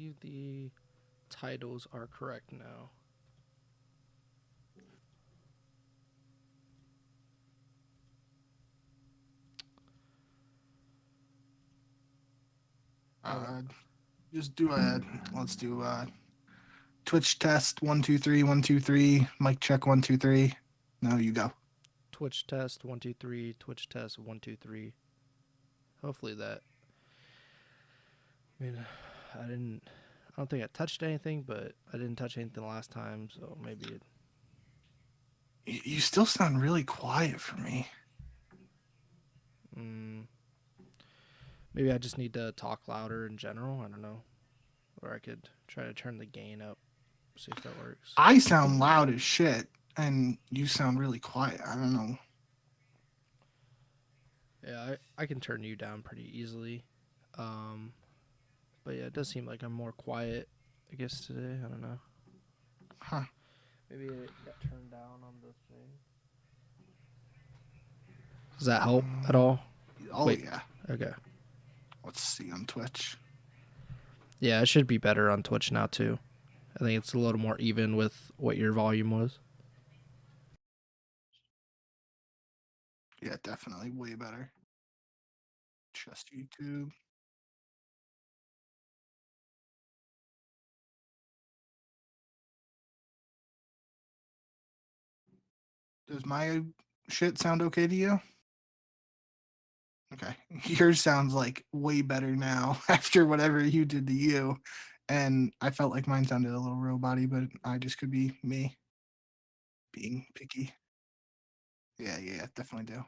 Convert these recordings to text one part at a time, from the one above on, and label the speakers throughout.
Speaker 1: believe the titles are correct now.
Speaker 2: Just do let's do Twitch test 1 2 3 1 2 3 mic check 1 2 3. No, you go.
Speaker 1: Twitch test 1 2 3. Twitch test 1 2 3. Hopefully that. I mean, I don't think I touched anything, but I didn't touch anything last time, so maybe it.
Speaker 2: You still sound really quiet for me.
Speaker 1: Maybe I just need to talk louder in general. I don't know. Or I could try to turn the gain up, see if that works.
Speaker 2: I sound loud as shit, and you sound really quiet. I don't know.
Speaker 1: Yeah, I can turn you down pretty easily. But yeah, it does seem like I'm more quiet, I guess, today. I don't know.
Speaker 2: Huh.
Speaker 1: Maybe it got turned down on the thing. Does that help at all?
Speaker 2: Oh,
Speaker 1: Wait.
Speaker 2: Yeah.
Speaker 1: Okay.
Speaker 2: Let's see on Twitch.
Speaker 1: Yeah, it should be better on Twitch now, too. I think it's a little more even with what your volume was.
Speaker 2: Yeah, definitely way better. Just YouTube. Does my shit sound okay to you? Okay. Yours sounds like way better now after whatever you did to you. And I felt like mine sounded a little robot-y, but I just could be me being picky. Yeah, definitely do.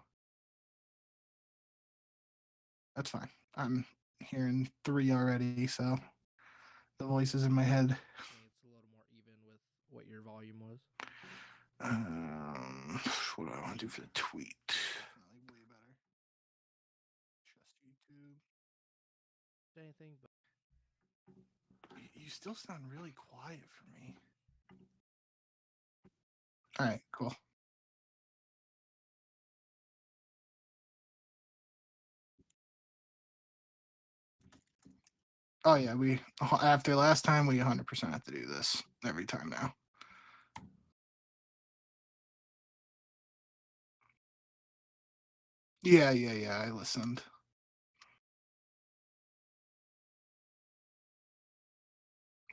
Speaker 2: That's fine. I'm hearing 3 already, so the voice is in my head.
Speaker 1: I think it's a little more even with what your volume was.
Speaker 2: What do I want to do for the tweet? Way better. Just YouTube.
Speaker 1: Anything, but
Speaker 2: You still sound really quiet for me. All right, cool. Oh yeah, we after last time we 100% have to do this every time now. Yeah, I listened.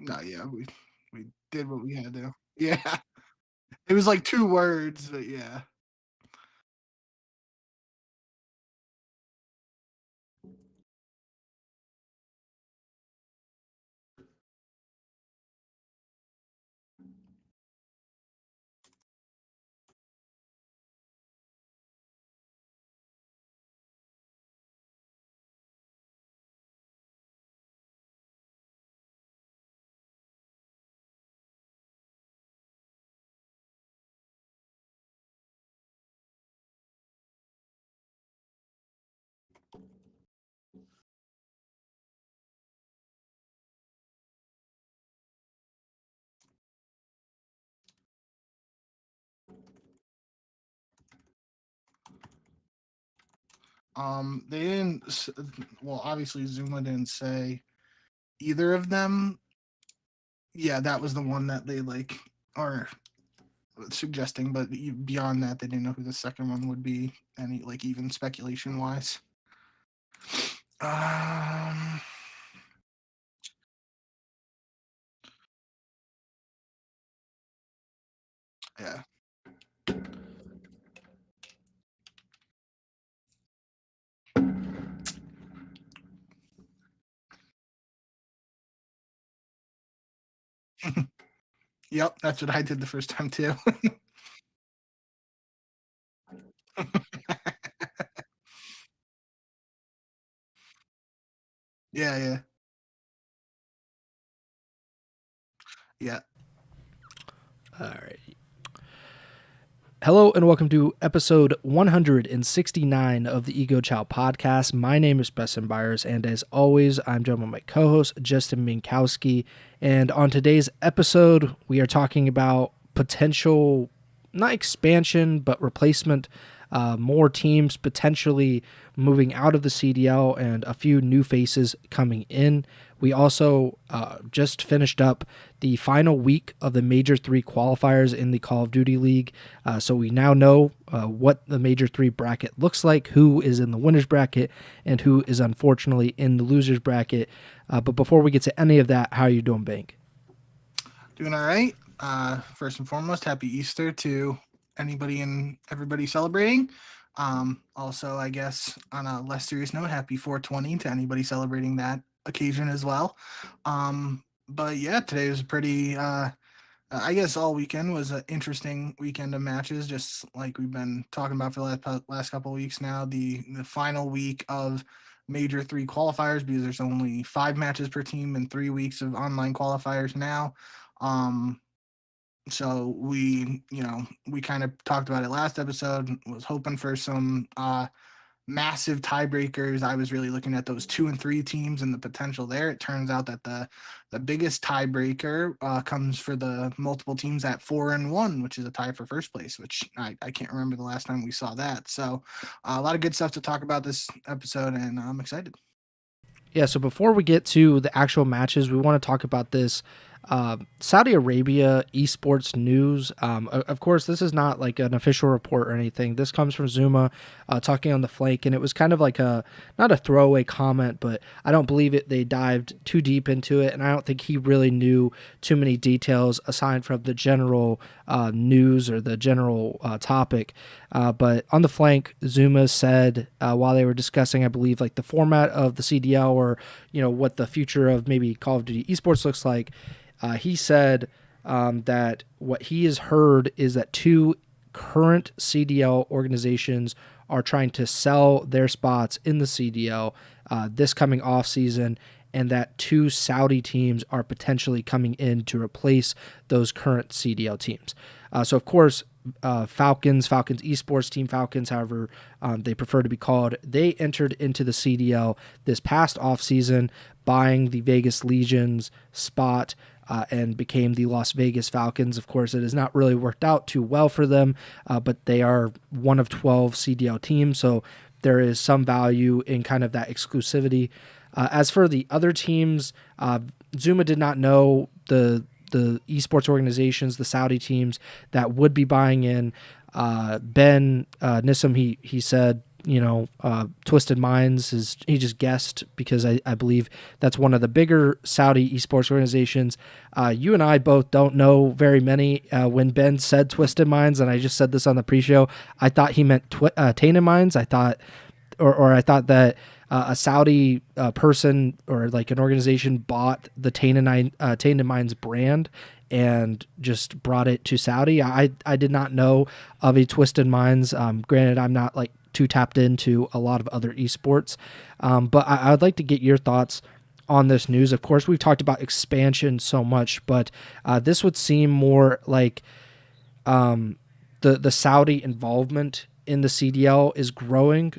Speaker 2: No, yeah, we did what we had to. Yeah. It was like 2 words, but yeah. They didn't. Well, obviously Zuma didn't say either of them. Yeah, that was the one that they like are suggesting, but beyond that, they didn't know who the second one would be. Any like even speculation wise. Yeah. Yep, that's what I did the first time too. Yeah. Yeah.
Speaker 1: all right. Hello and welcome to episode 169 of the Ego Chall Podcast. My name is Preston Byers, and as always, I'm joined by my co-host, Justin Binkowski. And on today's episode, we are talking about potential, not expansion, but replacement more teams potentially moving out of the CDL and a few new faces coming in. We also just finished up the final week of the Major 3 qualifiers in the Call of Duty League. So we now know what the Major 3 bracket looks like, who is in the winner's bracket, and who is unfortunately in the loser's bracket. But before we get to any of that, how are you doing, Bank?
Speaker 2: Doing all right. First and foremost, happy Easter to anybody and everybody celebrating. Also, I guess on a less serious note, happy 420 to anybody celebrating that occasion as well. But yeah, today was pretty. I guess all weekend was an interesting weekend of matches, just like we've been talking about for the last couple of weeks now. The final week of Major 3 qualifiers, because there's only 5 matches per team and 3 weeks of online qualifiers now. Um, so we kind of talked about it last episode. Was hoping for some massive tiebreakers. I was really looking at those 2 and 3 teams and the potential there. It turns out that the biggest tiebreaker comes for the multiple teams at 4 and 1, which is a tie for first place, which I can't remember the last time we saw that. So a lot of good stuff to talk about this episode, and I'm excited.
Speaker 1: Yeah, so before we get to the actual matches, we want to talk about this Saudi Arabia esports news. Of course, this is not like an official report or anything. This comes from Zuma talking on the flank, and it was kind of like not a throwaway comment, but I don't believe they dived too deep into it, and I don't think he really knew too many details aside from the general news or the general topic. But on the flank, Zuma said while they were discussing, I believe, like the format of the CDL or what the future of maybe Call of Duty esports looks like. He said that what he has heard is that 2 current CDL organizations are trying to sell their spots in the CDL this coming off season, and that 2 Saudi teams are potentially coming in to replace those current CDL teams. So, of course, Falcons esports team, Falcons, however they prefer to be called, they entered into the CDL this past offseason, buying the Vegas Legion's spot and became the Las Vegas Falcons. Of course, it has not really worked out too well for them, but they are one of 12 CDL teams, so there is some value in kind of that exclusivity. As for the other teams, Zuma did not know the esports organizations, the Saudi teams that would be buying in. Ben Nissim, he said, Twisted Minds he just guessed because I believe that's one of the bigger Saudi esports organizations. You and I both don't know very many. When Ben said Twisted Minds, and I just said this on the pre-show, I thought he meant Tainted Minds. I thought that a Saudi person or like an organization bought the Tainted Minds brand and just brought it to Saudi. I did not know of a Twisted Minds. Granted, I'm not like too tapped into a lot of other esports, but I would like to get your thoughts on this news. Of course, we've talked about expansion so much, but this would seem more like the Saudi involvement in the CDL is growing.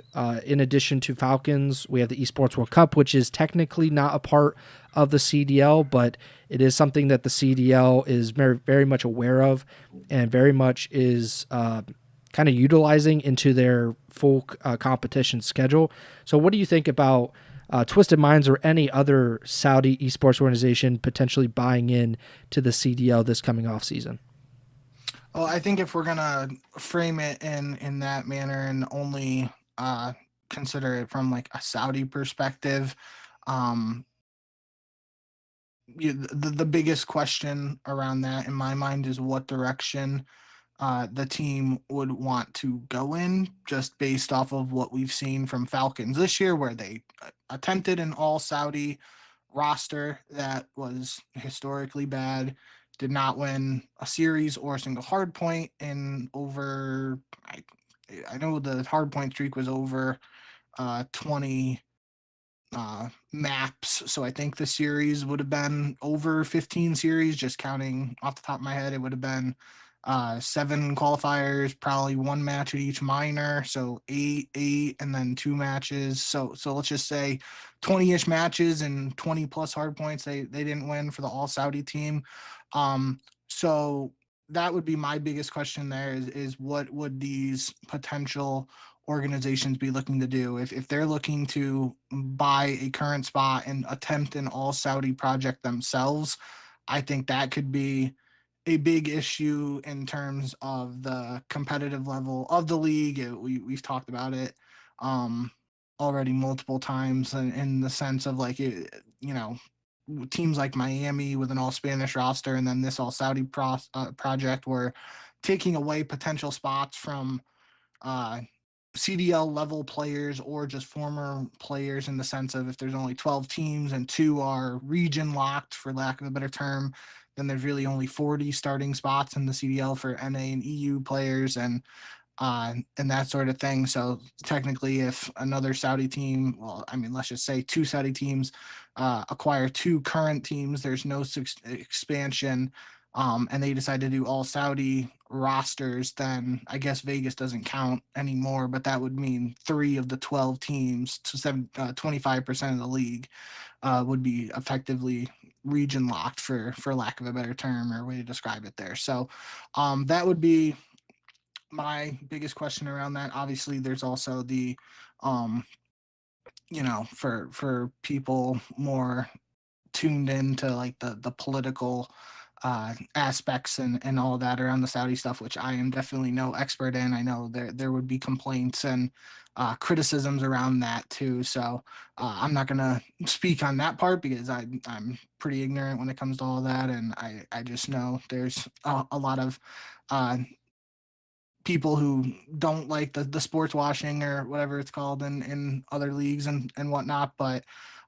Speaker 1: In addition to Falcons, we have the Esports World Cup, which is technically not a part of the CDL, but it is something that the CDL is very, very much aware of and very much is kind of utilizing into their full competition schedule. So what do you think about Twisted Minds or any other Saudi esports organization potentially buying in to the CDL this coming off season?
Speaker 2: Well, I think if we're gonna frame it in that manner and only consider it from like a Saudi perspective, the biggest question around that in my mind is what direction the team would want to go in, just based off of what we've seen from Falcons this year, where they attempted an all Saudi roster that was historically bad, did not win a series or a single hard point in over. I know the hard point streak was over 20 maps, so I think the series would have been over 15 series. Just counting off the top of my head, it would have been 7 qualifiers, probably 1 match at each minor, so 8, and then 2 matches. So let's just say 20-ish matches and 20 plus hard points. They didn't win for the all Saudi team. So that would be my biggest question there is what would these potential organizations be looking to do if they're looking to buy a current spot and attempt an all Saudi project themselves. I think that could be a big issue in terms of the competitive level of the league. We've talked about it already multiple times in the sense of like, teams like Miami with an all Spanish roster and then this all Saudi project were taking away potential spots from uh, CDL level players or just former players in the sense of if there's only 12 teams and two are region locked, for lack of a better term, then there's really only 40 starting spots in the CDL for NA and EU players and that sort of thing. So technically, if another Saudi team, well, I mean, let's just say two Saudi teams acquire two current teams, there's no expansion, and they decide to do all Saudi rosters, then I guess Vegas doesn't count anymore. But that would mean 3 of the 12 teams to 25% of the league would be effectively region locked, for lack of a better term or way to describe it there. So that would be my biggest question around that. Obviously, there's also the, for people more tuned into like the political aspects and all that around the Saudi stuff, which I am definitely no expert in. I know there would be complaints and criticisms around that too. So I'm not gonna speak on that part because I'm pretty ignorant when it comes to all that, and I just know there's a lot of people who don't like the sports washing or whatever it's called in other leagues and whatnot. But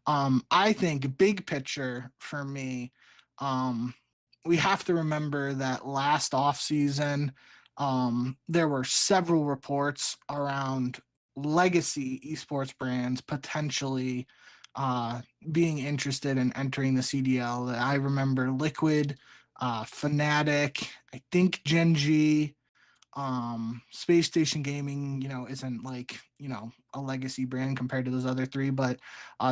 Speaker 2: I think big picture for me, we have to remember that last offseason, there were several reports around legacy esports brands potentially being interested in entering the CDL. I remember Liquid, Fnatic, I think Gen G, Space Station Gaming, isn't like, a legacy brand compared to those other three, but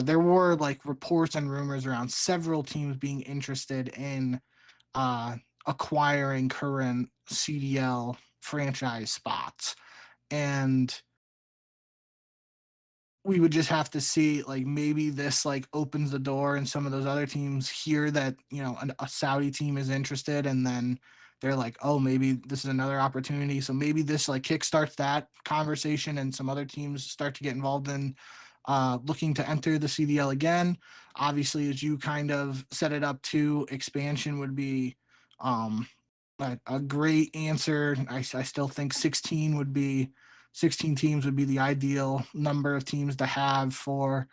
Speaker 2: there were like reports and rumors around several teams being interested in acquiring current CDL franchise spots. And we would just have to see, like, maybe this like opens the door and some of those other teams hear that a Saudi team is interested, and then they're like, oh, maybe this is another opportunity. So maybe this like kickstarts that conversation and some other teams start to get involved in looking to enter the CDL again. Obviously, as you kind of set it up to, expansion would be a great answer. I still think 16 teams would be the ideal number of teams to have for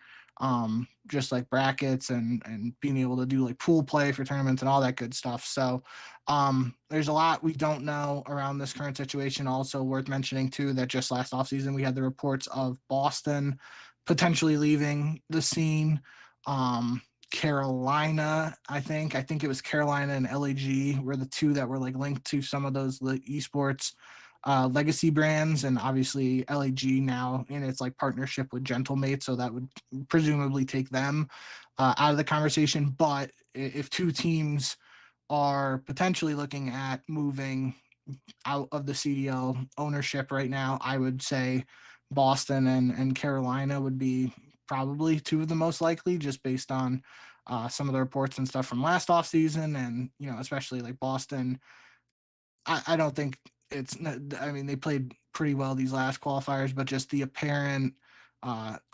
Speaker 2: just like brackets and being able to do like pool play for tournaments and all that good stuff. So there's a lot we don't know around this current situation. Also worth mentioning too that just last offseason we had the reports of Boston potentially leaving the scene. Carolina, I think it was Carolina and LAG were the two that were like linked to some of those esports legacy brands, and obviously LAG now in its like partnership with Gentlemate, so that would presumably take them out of the conversation. But if two teams are potentially looking at moving out of the CDL ownership right now, I would say Boston and Carolina would be probably two of the most likely, just based on some of the reports and stuff from last offseason. And, especially like Boston, I don't think I mean, they played pretty well these last qualifiers, but just the apparent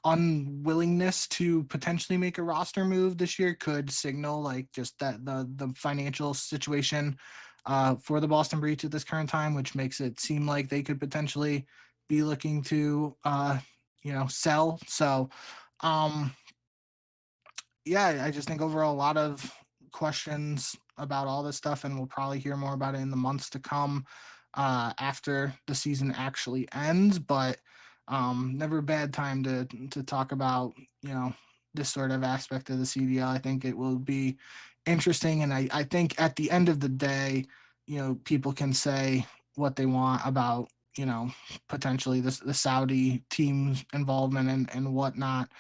Speaker 2: unwillingness to potentially make a roster move this year could signal like just that the financial situation for the Boston Breach at this current time, which makes it seem like they could potentially be looking to sell. So yeah, I just think overall a lot of questions about all this stuff, and we'll probably hear more about it in the months to come after the season actually ends. But never a bad time to talk about this sort of aspect of the CDL. I think it will be interesting, and I think at the end of the day, people can say what they want about potentially the Saudi team's involvement and whatnot.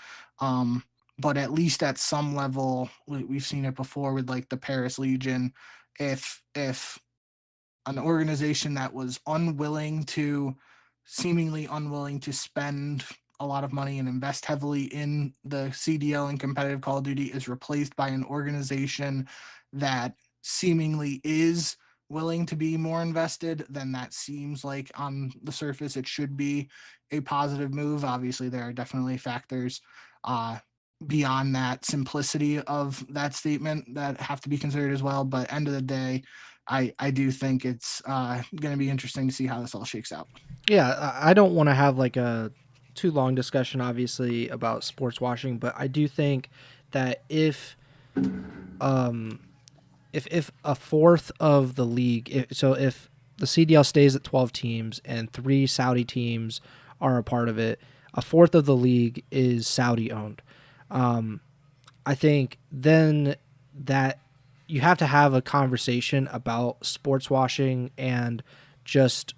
Speaker 2: But at least at some level, we've seen it before with like the Paris Legion. If an organization that was seemingly unwilling to spend a lot of money and invest heavily in the CDL and competitive Call of Duty is replaced by an organization that seemingly is willing to be more invested, then that seems like on the surface it should be a positive move. Obviously, there are definitely factors beyond that simplicity of that statement that have to be considered as well. But end of the day, I do think it's going to be interesting to see how this all shakes out.
Speaker 1: Yeah, I don't want to have like a too long discussion, obviously, about sports washing, but I do think that if a fourth of the league, if the CDL stays at 12 teams and 3 Saudi teams are a part of it, a fourth of the league is Saudi owned. I think then that you have to have a conversation about sports washing and just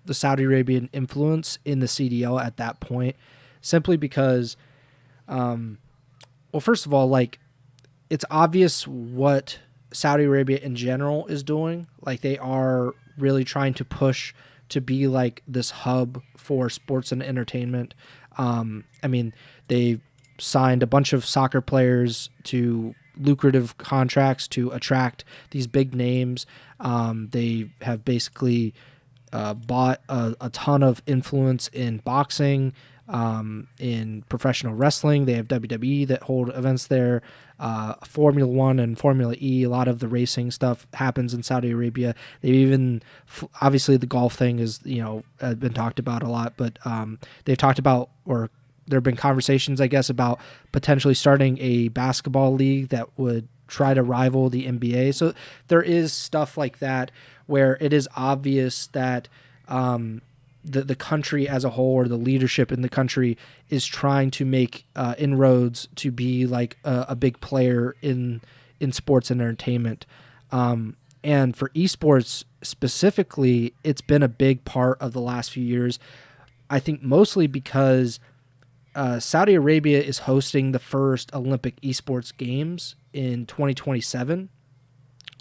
Speaker 1: the Saudi Arabian influence in the CDL at that point, simply because, well, first of all, like, it's obvious what Saudi Arabia in general is doing. Like, they are really trying to push to be like this hub for sports and entertainment. I mean, they signed a bunch of soccer players to lucrative contracts to attract these big names. They have basically bought a ton of influence in boxing, in professional wrestling. They have WWE that hold events there, Formula One and Formula E. A lot of the racing stuff happens in Saudi Arabia. They've even, obviously the golf thing is, been talked about a lot, but they've talked about, or there have been conversations, I guess, about potentially starting a basketball league that would try to rival the NBA. So there is stuff like that where it is obvious that the country as a whole, or the leadership in the country, is trying to make inroads to be like a big player in sports and entertainment. And for esports specifically, it's been a big part of the last few years. I think mostly because Saudi Arabia is hosting the first Olympic esports games in 2027.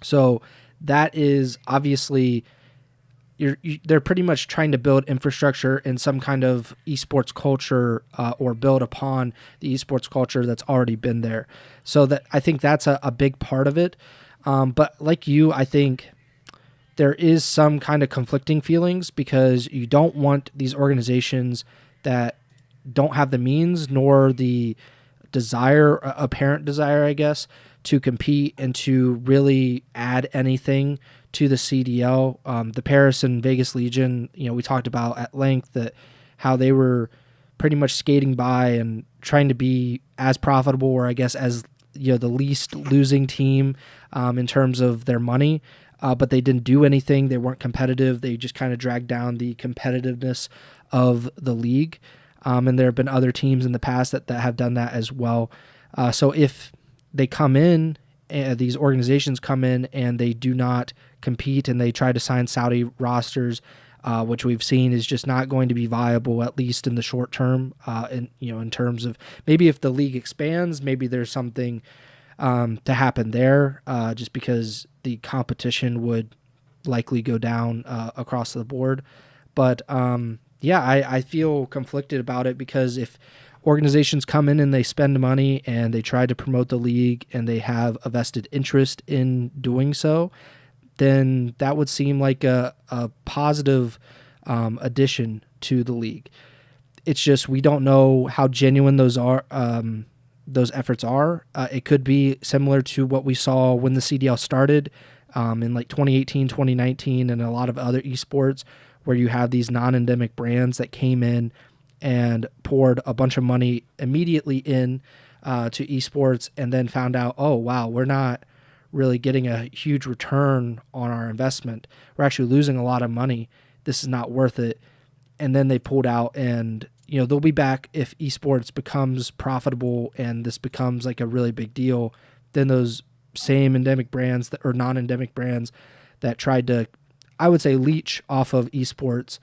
Speaker 1: So that is obviously, they're pretty much trying to build infrastructure in some kind of esports culture, or build upon the esports culture that's already been there. So that, I think that's a big part of it. But like you, I think there is some kind of conflicting feelings, because you don't want these organizations that don't have the means nor the desire, apparent desire, I guess, to compete and to really add anything to the CDL. The Paris and Vegas Legion, we talked about at length that how they were pretty much skating by and trying to be as profitable, or I guess as the least losing team in terms of their money, but they didn't do anything. They weren't competitive. They just kind of dragged down the competitiveness of the league. And there have been other teams in the past that have done that as well. So if they come in, these organizations come in and they do not compete and they try to sign Saudi rosters, which we've seen is just not going to be viable, at least in the short term. In terms of, maybe if the league expands, maybe there's something to happen there, just because the competition would likely go down across the board. But I feel conflicted about it, because if organizations come in and they spend money and they try to promote the league and they have a vested interest in doing so, then that would seem like a positive addition to the league. It's just, we don't know how genuine those efforts are. It could be similar to what we saw when the CDL started in like 2018, 2019, and a lot of other esports, where you have these non-endemic brands that came in and poured a bunch of money immediately in to esports, and then found out, oh, wow, we're not really getting a huge return on our investment. We're actually losing a lot of money. This is not worth it. And then they pulled out, and they'll be back if esports becomes profitable and this becomes like a really big deal. Then those same endemic brands or non-endemic brands that tried to, I would say, leech off of esports,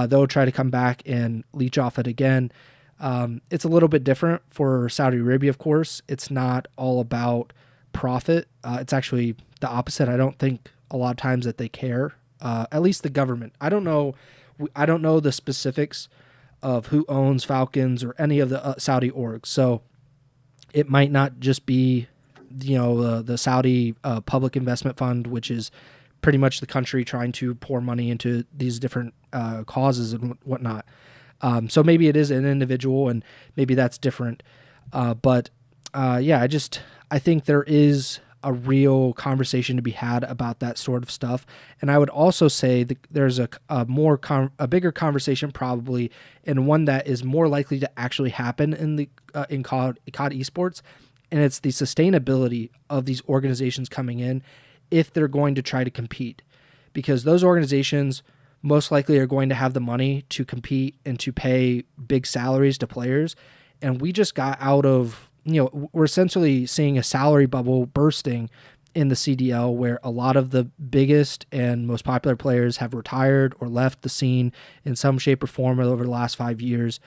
Speaker 1: they'll try to come back and leech off it again. It's a little bit different for Saudi Arabia, of course. It's not all about profit. It's actually the opposite. I don't think a lot of times that they care at least the government. I don't know the specifics of who owns Falcons or any of the Saudi orgs. So it might not just be, the Saudi Public Investment Fund, which is pretty much the country trying to pour money into these different causes and whatnot. So maybe it is an individual, and maybe that's different. But I think there is a real conversation to be had about that sort of stuff. And I would also say that there's a bigger conversation probably, and one that is more likely to actually happen in COD esports, and it's the sustainability of these organizations coming in if they're going to try to compete, because those organizations most likely are going to have the money to compete and to pay big salaries to players. And we just got out of, we're essentially seeing a salary bubble bursting in the CDL, where a lot of the biggest and most popular players have retired or left the scene in some shape or form over the last 5 years.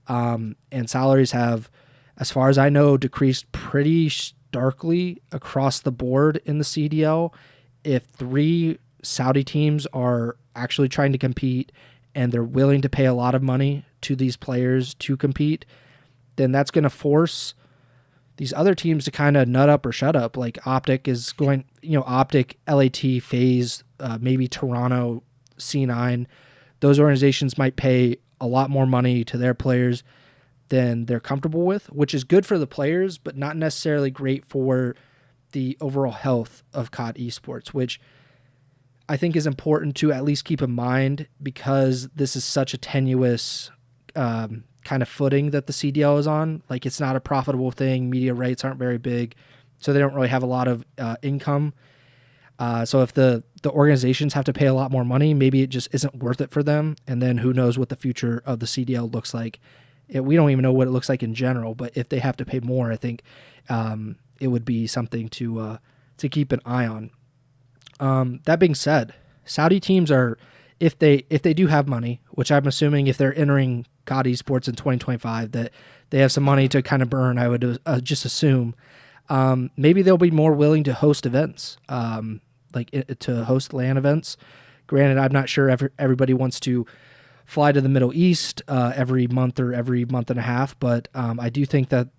Speaker 1: And salaries have, as far as I know, decreased pretty starkly across the board in the CDL. If 3 Saudi teams are actually trying to compete and they're willing to pay a lot of money to these players to compete, then that's going to force these other teams to kind of nut up or shut up. Like Optic is going, Optic, LAT, FaZe, maybe Toronto, C9. Those organizations might pay a lot more money to their players than they're comfortable with, which is good for the players, but not necessarily great for the overall health of COD esports, which I think is important to at least keep in mind, because this is such a tenuous kind of footing that the CDL is on. Like, it's not a profitable thing. Media rights aren't very big, so they don't really have a lot of income. So if the organizations have to pay a lot more money, maybe it just isn't worth it for them. And then who knows what the future of the CDL looks like. We don't even know what it looks like in general, but if they have to pay more, I think it would be something to keep an eye on. That being said, Saudi teams are, if they do have money, which I'm assuming if they're entering COD esports in 2025, that they have some money to kind of burn, I would just assume. Maybe they'll be more willing to host events, to host LAN events. Granted, I'm not sure everybody wants to fly to the Middle East every month or every month and a half, but I do think that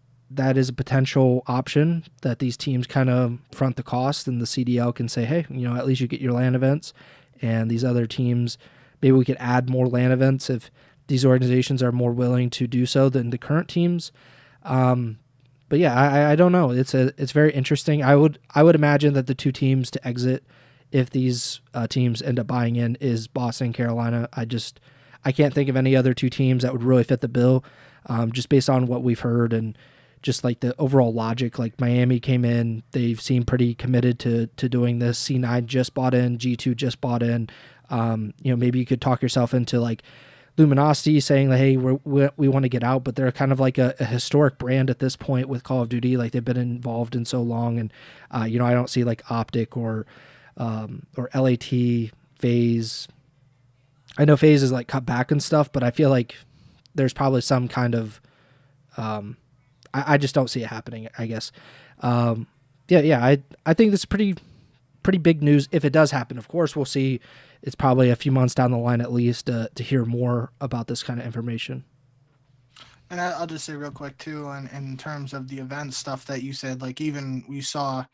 Speaker 1: is a potential option, that these teams kind of front the cost, and the CDL can say, hey, at least you get your LAN events, and these other teams, maybe we could add more LAN events if these organizations are more willing to do so than the current teams. But yeah, I don't know. It's very interesting. I would imagine that the 2 teams to exit, if these teams end up buying in, is Boston and Carolina. I can't think of any other 2 teams that would really fit the bill, just based on what we've heard and just like the overall logic. Like Miami came in, they've seemed pretty committed to doing this. C9 just bought in, G2 just bought in. Maybe you could talk yourself into like Luminosity saying that, hey, we want to get out, but they're kind of like a historic brand at this point with Call of Duty. Like, they've been involved in so long, and I don't see like Optic or LAT, FaZe. I know FaZe is like cut back and stuff, but I feel like there's probably some kind of I just don't see it happening, I guess. I think this is pretty big news if it does happen. Of course, we'll see. It's probably a few months down the line at least to hear more about this kind of information.
Speaker 2: And I'll just say real quick too, in terms of the event stuff that you said, like even we saw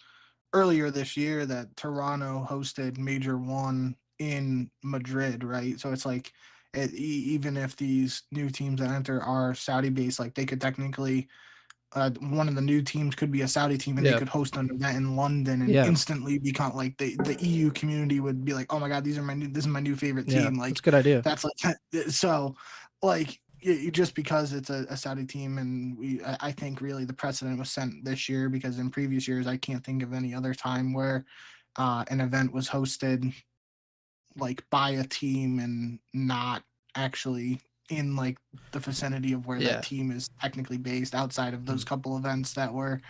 Speaker 2: earlier this year that Toronto hosted Major 1 in Madrid, right? So it's like, even if these new teams that enter are Saudi based, like they could technically, one of the new teams could be a Saudi team, and they could host an event in London and instantly become like the EU community would be like, oh my god, this is my new favorite team. Like,
Speaker 1: that's a good idea.
Speaker 2: That's like, so like, just because it's a Saudi team, and I think really the precedent was set this year, because in previous years I can't think of any other time where an event was hosted like by a team and not actually in like the vicinity of where that team is technically based, outside of those couple events that were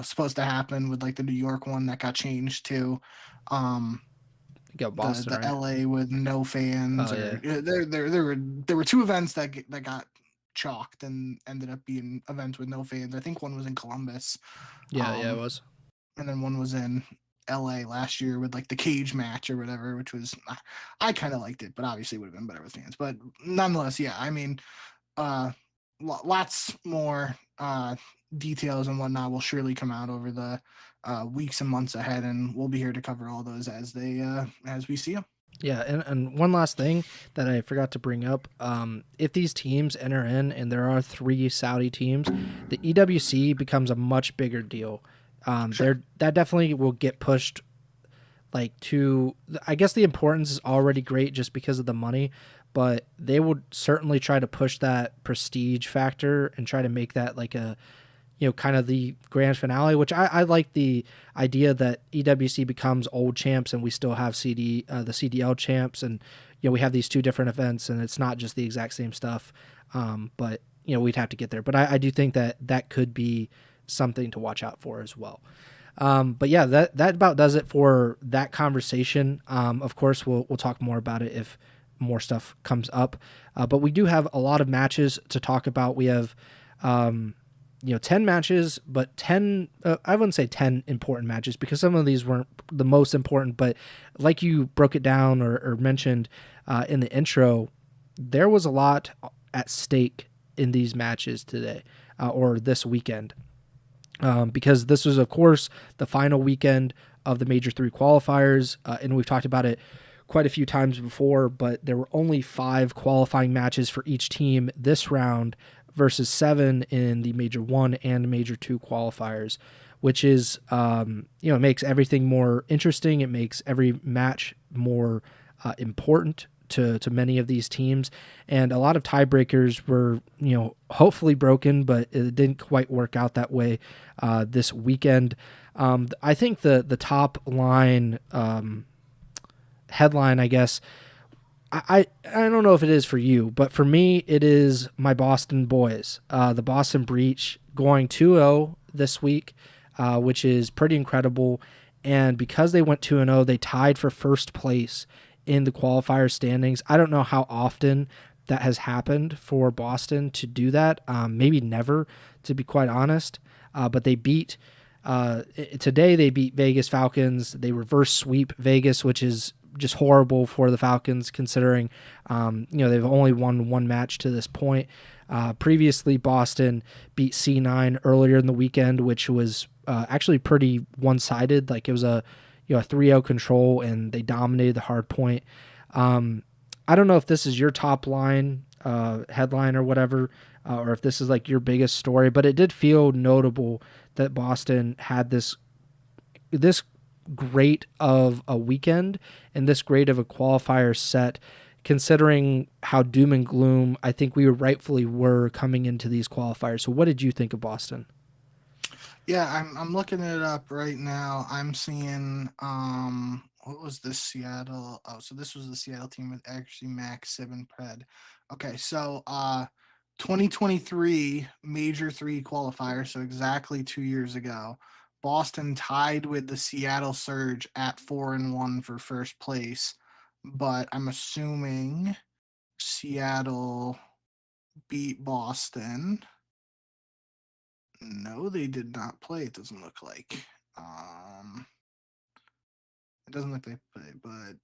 Speaker 2: supposed to happen, with like the New York one that got changed to
Speaker 1: got Boston,
Speaker 2: the
Speaker 1: right?
Speaker 2: LA with no fans. There were 2 events that got chalked and ended up being events with no fans. I think one was in Columbus.
Speaker 1: It was.
Speaker 2: And then one was in LA last year with like the cage match or whatever, which was I kind of liked it, but obviously it would have been better with fans. But nonetheless, yeah, I mean, uh, lots more details and whatnot will surely come out over the weeks and months ahead, and we'll be here to cover all those as we see them.
Speaker 1: Yeah, and one last thing that I forgot to bring up, if these teams enter in, and there are 3 Saudi teams, the EWC becomes a much bigger deal.
Speaker 2: Sure.
Speaker 1: That definitely will get pushed, like, to, I guess the importance is already great just because of the money, but they would certainly try to push that prestige factor and try to make that like a, kind of the grand finale, which I like the idea that EWC becomes old champs and we still have the CDL champs, and we have these 2 different events and it's not just the exact same stuff. But we'd have to get there. But I do think that could be something to watch out for as well. But yeah, that about does it for that conversation. Of course, we'll talk more about it if more stuff comes up. But we do have a lot of matches to talk about. We have 10 matches, but 10, I wouldn't say 10 important matches because some of these weren't the most important, but like you broke it down or mentioned in the intro, there was a lot at stake in these matches today or this weekend. Because this was, of course, the final weekend of the Major 3 qualifiers, and we've talked about it quite a few times before, but there were only 5 qualifying matches for each team this round versus 7 in the Major 1 and Major 2 qualifiers, which is, it makes everything more interesting. It makes every match more important to many of these teams, and a lot of tiebreakers were, hopefully broken, but it didn't quite work out that way this weekend. I think the top line headline, I guess, I don't know if it is for you, but for me, it is my Boston boys. The Boston Breach going 2-0 this week, which is pretty incredible. And because they went 2-0, they tied for first place in the qualifier standings. I don't know how often that has happened for Boston to do that. Maybe never, to be quite honest. But they beat today. They beat Vegas Falcons. They reverse sweep Vegas, which is just horrible for the Falcons considering they've only won 1 match to this point. Previously, Boston beat C9 earlier in the weekend, which was actually pretty one-sided. Like it was a 3-0 control, and they dominated the hard point. I don't know if this is your top line headline or whatever, or if this is like your biggest story, but it did feel notable that Boston had this great of a weekend and this great of a qualifier set, considering how doom and gloom I think we rightfully were coming into these qualifiers. So what did you think of Boston?
Speaker 2: Yeah, I'm looking it up right now. I'm seeing what was this Seattle? Oh, so this was the Seattle team with actually Max 7 Pred. Okay, so 2023 Major 3 qualifier, so exactly 2 years ago. Boston tied with the Seattle Surge at 4-1 for first place, but I'm assuming Seattle beat Boston. No, they did not play. It doesn't look like. It doesn't look like they played, but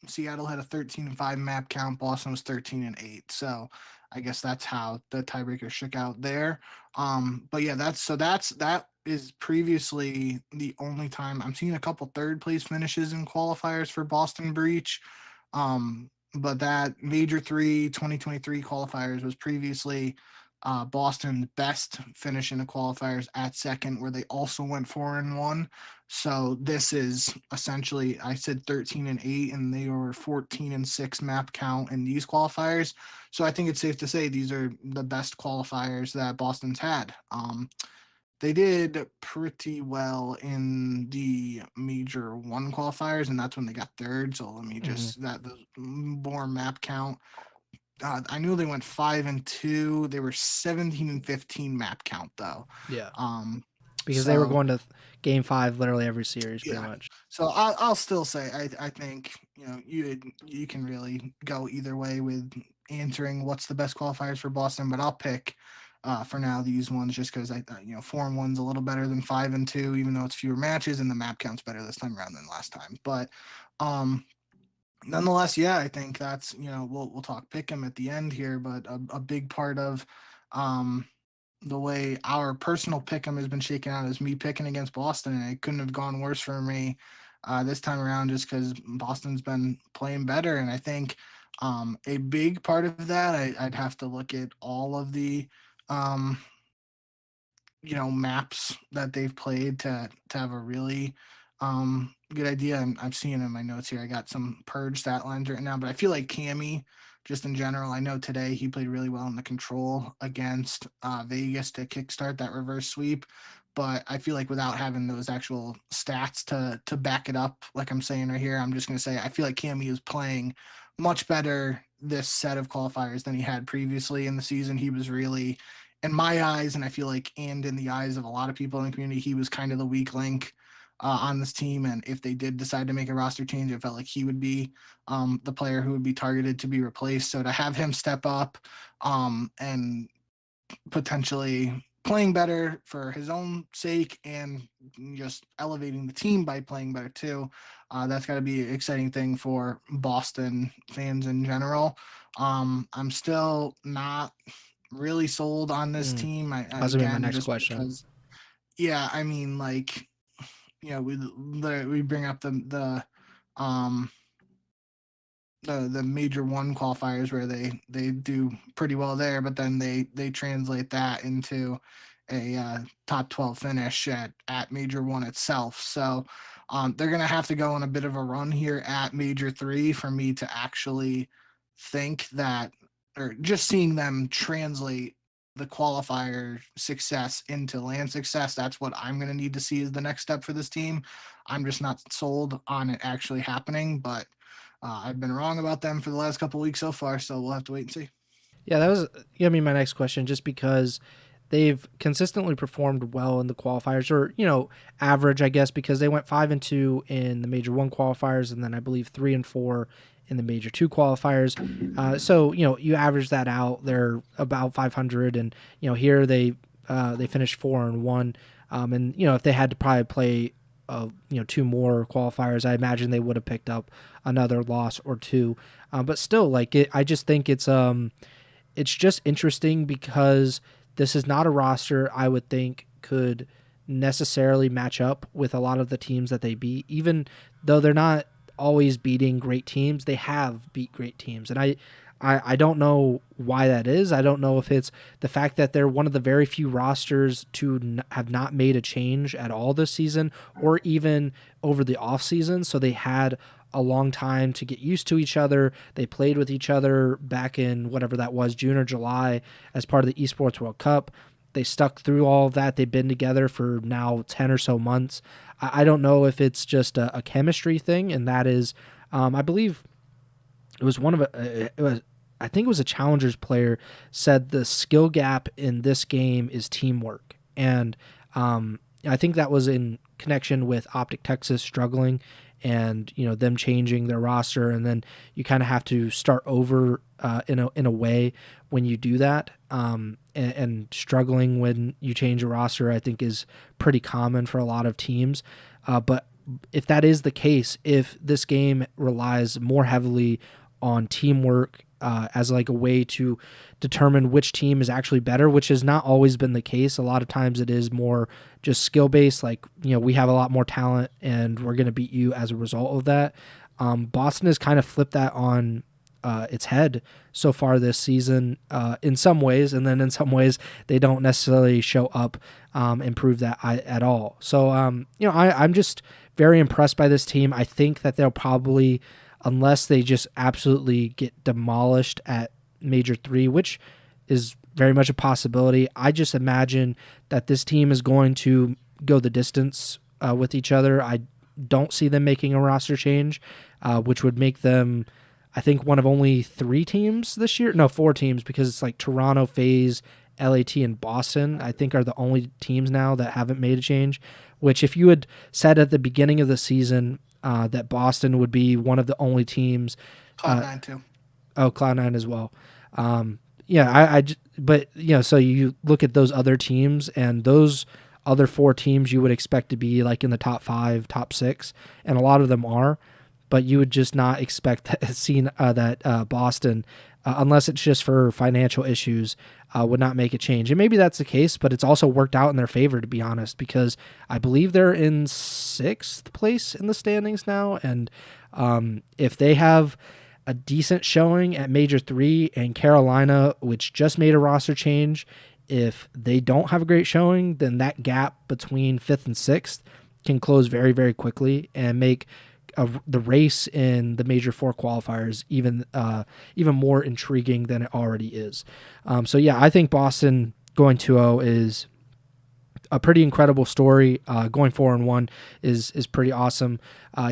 Speaker 2: Seattle had a 13-5 map count. Boston was 13-8. So I guess that's how the tiebreaker shook out there. But yeah, that is previously the only time I'm seeing a couple third place finishes in qualifiers for Boston Breach. But that Major 3 2023 qualifiers was previously Boston's best finish in the qualifiers at second, where they also went 4-1. So this is essentially, I said 13-8, and they were 14-6 map count in these qualifiers. So I think it's safe to say these are the best qualifiers that Boston's had. They did pretty well in the Major 1 qualifiers, and that's when they got third. So let me just that the more map count. I knew they went 5-2. They were 17-15 map count though.
Speaker 1: Yeah. Because they were
Speaker 2: So
Speaker 1: going to game 5 literally every series pretty
Speaker 2: yeah.
Speaker 1: much.
Speaker 2: So I'll still say I think you can really go either way with answering what's the best qualifiers for Boston, but I'll pick for now, these ones, just because 4-1's a little better than 5-2, even though it's fewer matches and the map counts better this time around than last time. But nonetheless, yeah, I think that's, we'll talk pick'em at the end here, but a big part of the way our personal pick'em has been shaken out is me picking against Boston, and it couldn't have gone worse for me this time around, just because Boston's been playing better. And I think a big part of that, I'd have to look at all of the maps that they've played to have a really good idea. I'm seeing in my notes here, I got some purge stat lines right now, but I feel like Cammy, just in general, I know today he played really well in the control against Vegas to kickstart that reverse sweep. But I feel like without having those actual stats to back it up, like I'm saying right here, I'm just going to say I feel like Cammy is playing much better this set of qualifiers than he had previously in the season. He was really, in my eyes, and I feel like, and in the eyes of a lot of people in the community, he was kind of the weak link on this team. And if they did decide to make a roster change, it felt like he would be the player who would be targeted to be replaced. So to have him step up and potentially playing better for his own sake and just elevating the team by playing better too, that's got to be an exciting thing for Boston fans in general. I'm still not really sold on this team.
Speaker 1: That was gonna be my next question.
Speaker 2: Because, yeah, I mean, like, we bring up the major one qualifiers where they do pretty well there, but then they translate that into a top 12 finish at major one itself. So they're going to have to go on a bit of a run here at major 3 for me to actually think that, or just seeing them translate the qualifier success into land success. That's what I'm going to need to see as the next step for this team. I'm just not sold on it actually happening, but I've been wrong about them for the last couple of weeks so far, so we'll have to wait and see.
Speaker 1: Yeah, that was gonna be my next question, just because they've consistently performed well in the qualifiers, or average, I guess, because they went 5-2 in the major 1 qualifiers, and then I believe 3-4 in the major 2 qualifiers. So you average that out, they're about 500, and here they finished 4-1, and if they had to probably play 2 more qualifiers, I imagine they would have picked up another loss or 2. But still, I just think it's just interesting, because this is not a roster I would think could necessarily match up with a lot of the teams that they beat. Even though they're not always beating great teams, they have beat great teams. And I don't know why that is. I don't know if it's the fact that they're one of the very few rosters to have not made a change at all this season, or even over the offseason. So they had a long time to get used to each other. They played with each other back in whatever that was, June or July, as part of the Esports World Cup. They stuck through all of that. They've been together for now 10 or so months. I don't know if it's just a chemistry thing, and that is, I believe it was I think it was a Challengers player said the skill gap in this game is teamwork. And I think that was in connection with Optic Texas struggling and them changing their roster, and then you kind of have to start over in a way when you do that, and struggling when you change a roster, I think, is pretty common for a lot of teams. But if that is the case, if this game relies more heavily on teamwork as like a way to determine which team is actually better, which has not always been the case. A lot of times it is more just skill based, like, we have a lot more talent and we're going to beat you as a result of that. Boston has kind of flipped that on its head so far this season in some ways, and then in some ways they don't necessarily show up and prove that at all. So I'm just very impressed by this team. I think that they'll probably, unless they just absolutely get demolished at Major 3, which is very much a possibility, I just imagine that this team is going to go the distance with each other. I don't see them making a roster change, which would make them, I think, one of only 3 teams this year. No, 4 teams, because it's like Toronto, FaZe, LAT, and Boston, I think, are the only teams now that haven't made a change, which if you had said at the beginning of the season that Boston would be one of the only teams.
Speaker 2: Cloud9 too.
Speaker 1: Oh, Cloud9 as well. Yeah, but so you look at those other teams, and those other four teams you would expect to be like in the top 5, top 6, and a lot of them are, but you would just not expect that Boston, unless it's just for financial issues, would not make a change. And maybe that's the case, but it's also worked out in their favor, to be honest, because I believe they're in 6th place in the standings now, and if they have a decent showing at Major 3, and Carolina, which just made a roster change, if they don't have a great showing, then that gap between 5th and 6th can close very, very quickly and make the race in the Major 4 qualifiers even more intriguing than it already is. So yeah, I think Boston going 2-0 is a pretty incredible story. Going 4-1 is pretty awesome.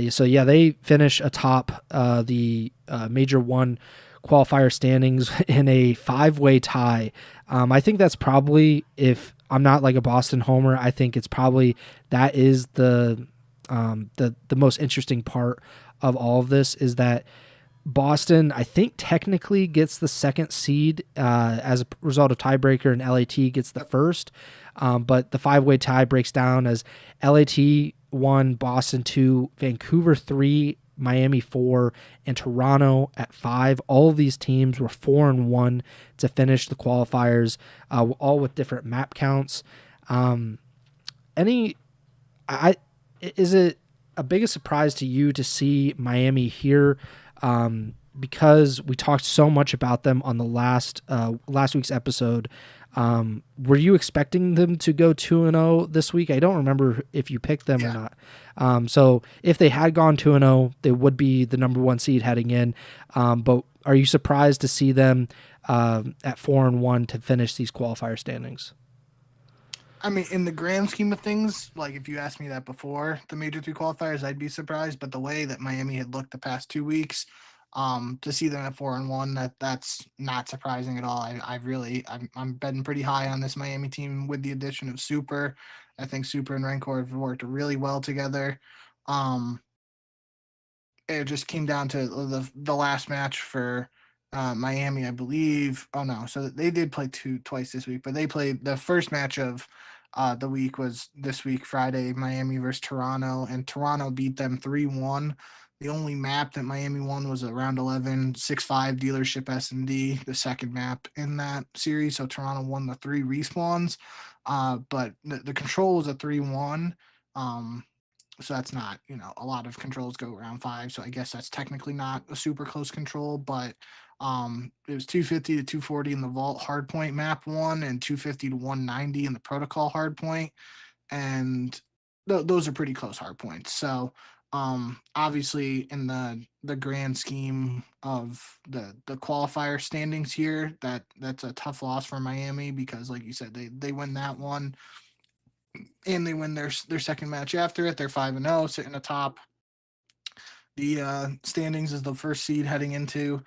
Speaker 1: So yeah, they finish atop the Major 1 qualifier standings in a 5-way tie. I think that's probably, if I'm not like a Boston homer, I think it's probably that is the most interesting part of all of this, is that Boston, I think, technically gets the 2nd seed as a result of tiebreaker, and LAT gets the 1st. But the 5-way tie breaks down as LAT 1, Boston 2, Vancouver 3, Miami 4, and Toronto at 5. All of these teams were 4-1 to finish the qualifiers, all with different map counts. Is it a biggest surprise to you to see Miami here? Because we talked so much about them on the last week's episode. Were you expecting them to go 2-0 this week? I don't remember if you picked them or not. So if they had gone 2-0, they would be the number 1 seed heading in. But are you surprised to see them at 4-1 to finish these qualifier standings?
Speaker 2: I mean, in the grand scheme of things, like if you asked me that before the Major 3 qualifiers, I'd be surprised. But the way that Miami had looked the past 2 weeks, to see them at 4-1, that's not surprising at all. I'm betting pretty high on this Miami team with the addition of Super. I think Super and Rancor have worked really well together. It just came down to the last match for Miami, I believe. Oh no, so they did play twice this week, but they played the first match of the week was this week, Friday, Miami versus Toronto, and Toronto beat them 3-1. The only map that Miami won was a round 11 6-5 dealership S&D, the second map in that series. So Toronto won the 3 respawns, but the control was a 3-1. So that's not, a lot of controls go around 5. So I guess that's technically not a super close control, but it was 250 to 240 in the vault hardpoint map 1, and 250 to 190 in the protocol hardpoint. And those are pretty close hardpoints. So obviously in the grand scheme of the qualifier standings here, that's a tough loss for Miami, because like you said, they win that one, and they win their second match after it. They're 5-0, sitting atop the standings as the 1st seed heading into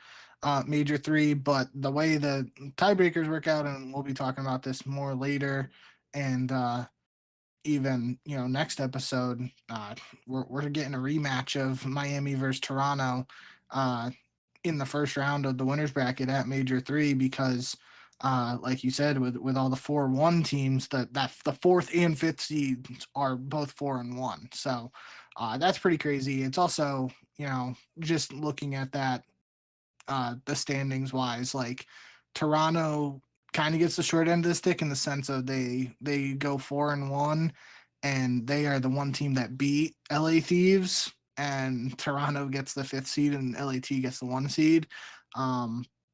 Speaker 2: Major 3. But the way the tiebreakers work out, and we'll be talking about this more later, and even next episode, we're getting a rematch of Miami versus Toronto in the first round of the winners bracket at Major 3, because like you said, with all the 4-1 teams, that the 4th and 5th seeds are both 4-1. So that's pretty crazy. It's also, just looking at that, the standings wise, like Toronto kind of gets the short end of the stick in the sense of they go 4-1, and they are the one team that beat LA Thieves, and Toronto gets the 5th seed and LAT gets the 1 seed.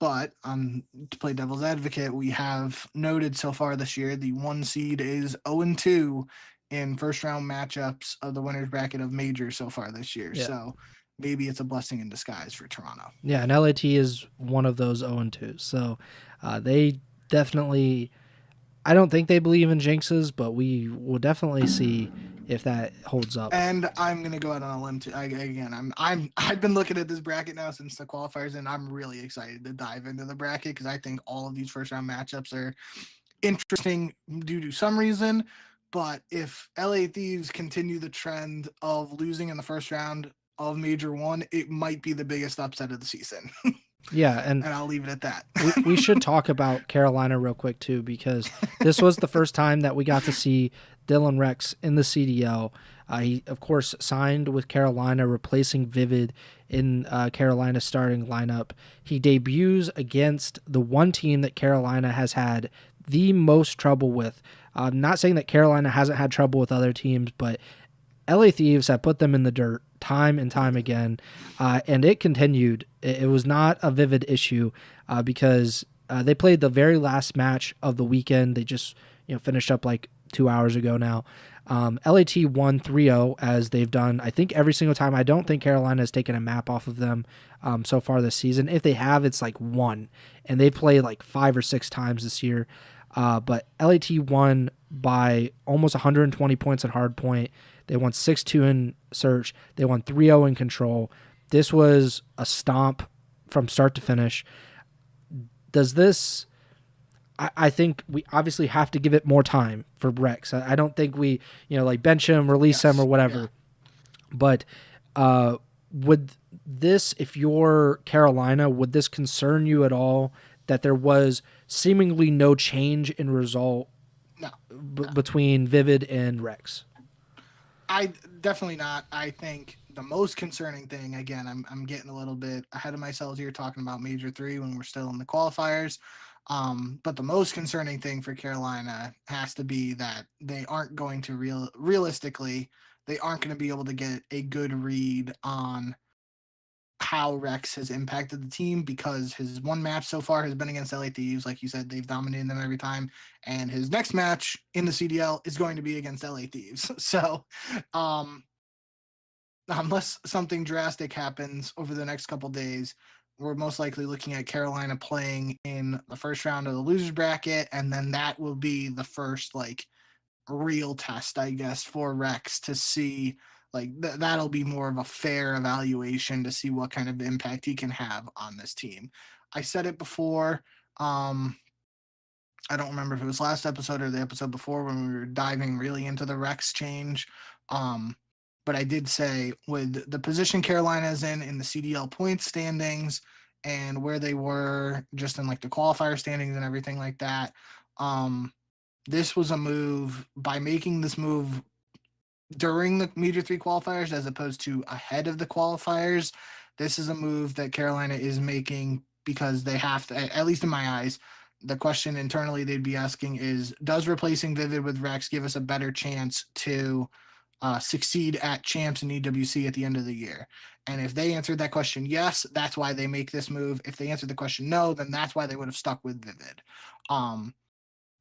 Speaker 2: But to play devil's advocate, we have noted so far this year the 1 seed is 0-2 in first round matchups of the winners bracket of Major so far this year.
Speaker 1: Yeah.
Speaker 2: So maybe it's a blessing in disguise for Toronto.
Speaker 1: Yeah, and LAT is one of those 0-2. So they definitely, I don't think they believe in jinxes, but we will definitely see if that holds up.
Speaker 2: And I'm gonna go out on a limb too. I've been looking at this bracket now since the qualifiers, and I'm really excited to dive into the bracket, because I think all of these first round matchups are interesting due to some reason. But if LA Thieves continue the trend of losing in the first round of Major 1, it might be the biggest upset of the season.
Speaker 1: Yeah, and
Speaker 2: I'll leave it at that.
Speaker 1: we should talk about Carolina real quick too, because this was the first time that we got to see Dylan Rex in the CDL. He, of course, signed with Carolina, replacing Vivid in Carolina's starting lineup. He debuts against the one team that Carolina has had the most trouble with. I'm not saying that Carolina hasn't had trouble with other teams, but LA Thieves have put them in the dirt time and time again, and it continued. It was not a Vivid issue because they played the very last match of the weekend. They just finished up like 2 hours ago now. LAT won 3-0 as they've done, I think, every single time. I don't think Carolina has taken a map off of them so far this season. If they have, it's like one, and they played like 5 or 6 times this year. But LAT won by almost 120 points at hardpoint. They won 6-2 in search. They won 3-0 in control. This was a stomp from start to finish. Does this... I think we obviously have to give it more time for Rex. I don't think we, like bench him, release him or whatever. Yeah. But would this, if you're Carolina, would this concern you at all that there was seemingly no change in result between Vivid and Rex?
Speaker 2: I definitely not. I think the most concerning thing, again, I'm getting a little bit ahead of myself here talking about Major 3 when we're still in the qualifiers. But the most concerning thing for Carolina has to be that they aren't going to realistically, they aren't going to be able to get a good read on how Rex has impacted the team, because his one match so far has been against LA Thieves. Like you said, they've dominated them every time. And his next match in the CDL is going to be against LA Thieves. So, unless something drastic happens over the next couple days, we're most likely looking at Carolina playing in the first round of the losers bracket, and then that will be the first real test, I guess, for Rex to see that'll be more of a fair evaluation to see what kind of impact he can have on this team. I said it before. I don't remember if it was last episode or the episode before when we were diving really into the Rex change. But I did say with the position Carolina is in the CDL points standings and where they were just in the qualifier standings and everything like that, this was a move. By making this move during the Major 3 qualifiers as opposed to ahead of the qualifiers, this is a move that Carolina is making because they have to, at least in my eyes. The question internally they'd be asking is, does replacing Vivid with Rex give us a better chance to succeed at champs and EWC at the end of the year? And if they answered that question yes, that's why they make this move. If they answered the question no, then that's why they would have stuck with Vivid.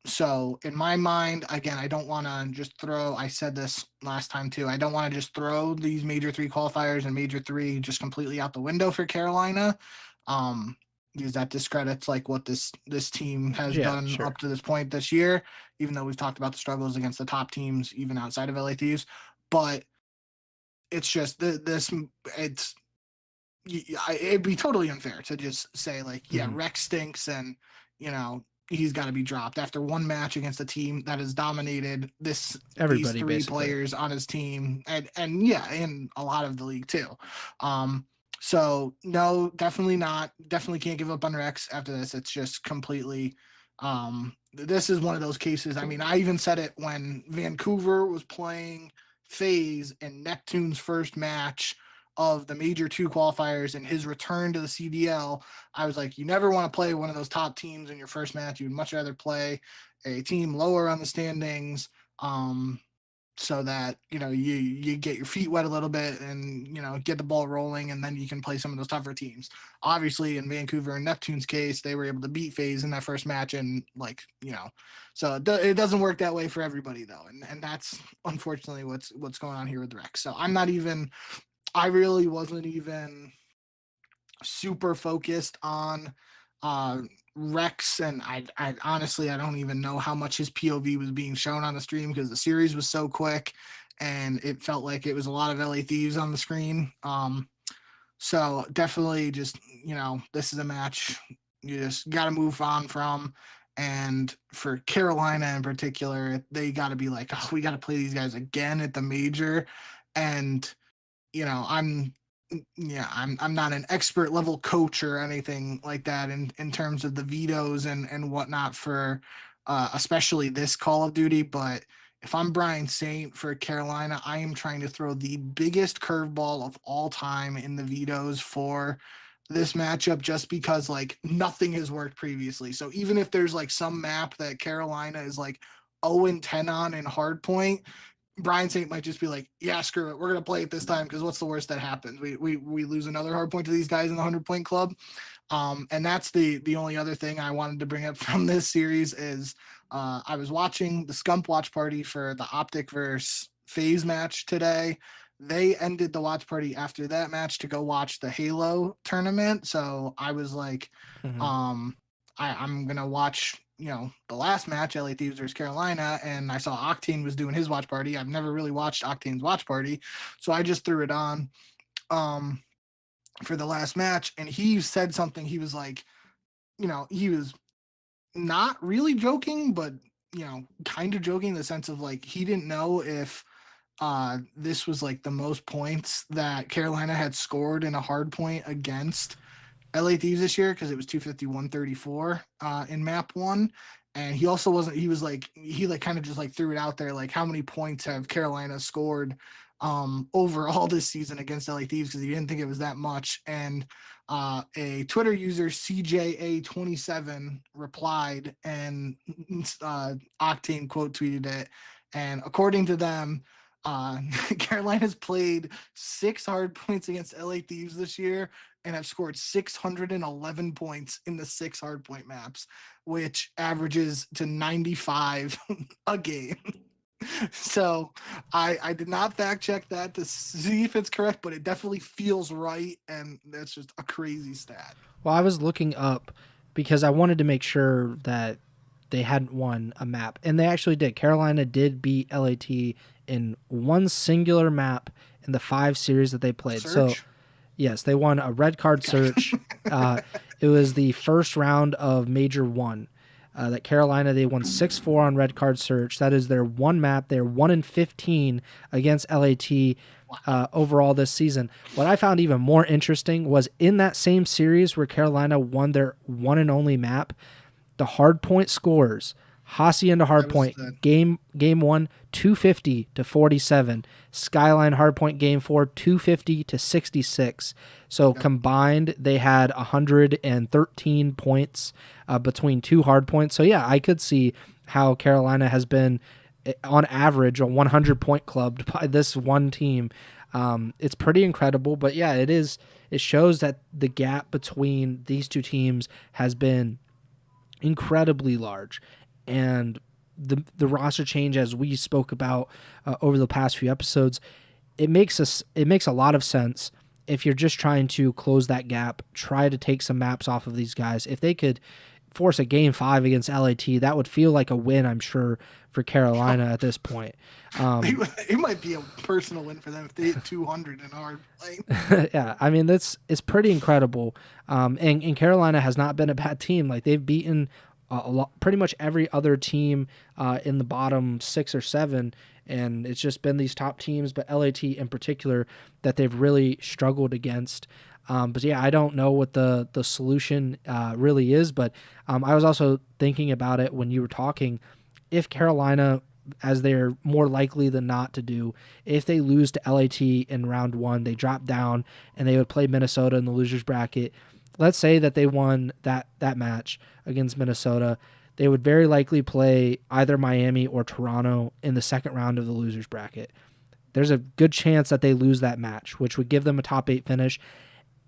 Speaker 2: So in my mind, again, I don't want to just throw, I said this last time too, I don't want to just throw these Major 3 qualifiers and Major 3 just completely out the window for Carolina, because that discredits what this team has done up to this point this year, even though we've talked about the struggles against the top teams, even outside of LA Thieves. But it's just it'd be totally unfair to just say Rex stinks and he's got to be dropped after one match against a team that has dominated these 3 basically players on his team, and in a lot of the league too. So no, definitely not. Definitely can't give up on Rex after this. It's just completely. This is one of those cases. I mean, I even said it when Vancouver was playing FaZe in Neptune's first match of the Major 2 qualifiers and his return to the CDL. I was like, you never want to play one of those top teams in your first match. You'd much rather play a team lower on the standings, so that you get your feet wet a little bit and get the ball rolling, and then you can play some of those tougher teams. Obviously, in Vancouver and Neptune's case, they were able to beat FaZe in that first match, and so it doesn't work that way for everybody though, and that's unfortunately what's going on here with Rex. So I really wasn't even super focused on Rex, and I honestly, I don't even know how much his POV was being shown on the stream because the series was so quick and it felt like it was a lot of LA Thieves on the screen. So definitely just, this is a match you just got to move on from. And for Carolina in particular, they got to be we got to play these guys again at the Major. And, I'm yeah, I'm not an expert level coach or anything like that in terms of the vetoes and whatnot for especially this Call of Duty. But if I'm Brian Saint for Carolina, I am trying to throw the biggest curveball of all time in the vetoes for this matchup, just because like nothing has worked previously. So even if there's like some map that Carolina is like 0-10 on in hardpoint, Brian Saint might just be like, yeah, screw it. We're going to play it this time because what's the worst that happens? We lose another hard point to these guys in the 100-point club. And that's the only other thing I wanted to bring up from this series is I was watching the Scump watch party for the Optic versus FaZe match today. They ended the watch party after that match to go watch the Halo tournament. So I was like, I'm going to watch the last match, LA Thieves versus Carolina, and I saw Octane was doing his watch party. I've never really watched Octane's watch party, so I just threw it on for the last match, and he said something. He was like, he was not really joking, but kind of joking in the sense of like he didn't know if this was like the most points that Carolina had scored in a hard point against LA Thieves this year, because it was 250-134 in map 1. And he also wasn't, he was like, he like kind of just like threw it out there, like how many points have Carolina scored overall this season against LA Thieves, because he didn't think it was that much. And a Twitter user, CJA27, replied, and Octane quote tweeted it. And according to them, Carolina's played 6 hard points against LA Thieves this year and have scored 611 points in the 6 hardpoint maps, which averages to 95 a game. So I did not fact check that to see if it's correct, but it definitely feels right, and that's just a crazy stat.
Speaker 1: Well, I was looking up because I wanted to make sure that they hadn't won a map, and they actually did. Carolina did beat LAT in one singular map in the 5 series that they played.
Speaker 2: Search?
Speaker 1: So yes, they won a red card search. It was the first round of Major 1. That Carolina, they won 6-4 on red card search. That is their one map. They're 1-15 against LAT overall this season. What I found even more interesting was in that same series where Carolina won their one and only map, the hardpoint scores. Hacienda hardpoint game 1 250-47. Skyline hardpoint game 4 250-66. So combined they had 113 points between 2 hardpoints. So yeah, I could see how Carolina has been on average a 100-point club by this one team. It's pretty incredible, but yeah, it shows that the gap between these two teams has been incredibly large. And the roster change, as we spoke about over the past few episodes, it makes a lot of sense if you're just trying to close that gap, try to take some maps off of these guys. If they could force a game 5 against LAT, that would feel like a win, I'm sure, for Carolina at this point.
Speaker 2: It might be a personal win for them if they hit 200 in hard play.
Speaker 1: Yeah, I mean, it's pretty incredible. And Carolina has not been a bad team. Like, they've beaten pretty much every other team in the bottom 6 or 7, and it's just been these top teams, but LAT in particular, that they've really struggled against. But yeah, I don't know what the solution really is, but I was also thinking about it when you were talking. If Carolina, as they're more likely than not to do, if they lose to LAT in round 1, they drop down and they would play Minnesota in the losers bracket. Let's say that they won that match against Minnesota. They would very likely play either Miami or Toronto in the second round of the losers bracket. There's a good chance that they lose that match, which would give them a top 8 finish.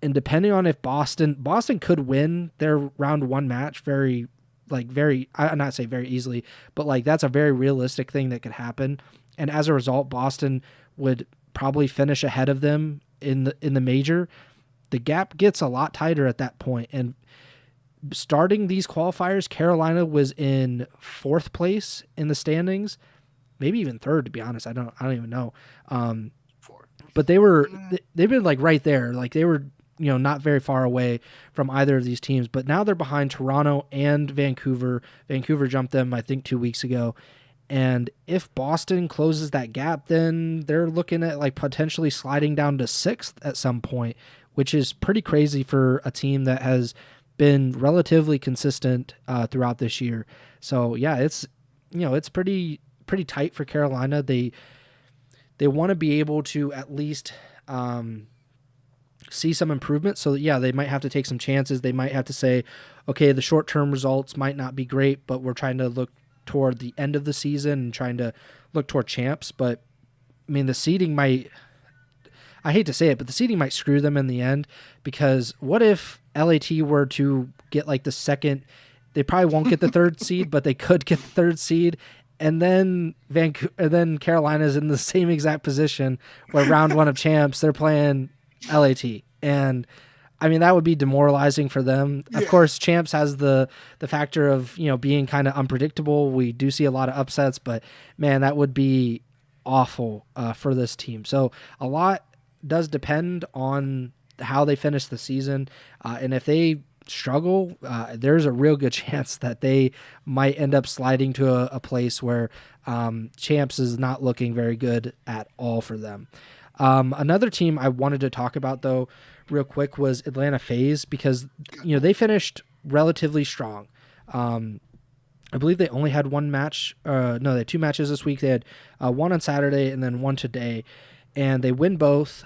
Speaker 1: And depending on if Boston could win their round 1 match I not say very easily, but like that's a very realistic thing that could happen. And as a result, Boston would probably finish ahead of them in the major. The gap gets a lot tighter at that point. And starting these qualifiers, Carolina was in 4th place in the standings, maybe even 3rd, to be honest. I don't even know. But they've been like right there. Like they were, not very far away from either of these teams, but now they're behind Toronto and Vancouver. Vancouver jumped them, I think, 2 weeks ago. And if Boston closes that gap, then they're looking at like potentially sliding down to 6th at some point, which is pretty crazy for a team that has been relatively consistent throughout this year. So yeah, it's pretty tight for Carolina. They want to be able to at least see some improvement. So yeah, they might have to take some chances. They might have to say, okay, the short-term results might not be great, but we're trying to look toward the end of the season and trying to look toward champs. But I mean, the seeding might, I hate to say it, but the seeding might screw them in the end, because what if LAT were to get like the second, they probably won't get the third seed, but they could get the third seed. And then Carolina's in the same exact position where round one of champs, they're playing LAT. And I mean, that would be demoralizing for them. Of course, champs has the factor of, being kind of unpredictable. We do see a lot of upsets, but man, that would be awful for this team. So a lot does depend on how they finish the season. And if they struggle, there's a real good chance that they might end up sliding to a place where champs is not looking very good at all for them. Another team I wanted to talk about, though, real quick was Atlanta FaZe, because they finished relatively strong. I believe they only had one match. No, they had 2 matches this week. They had one on Saturday and then one today, and they win both.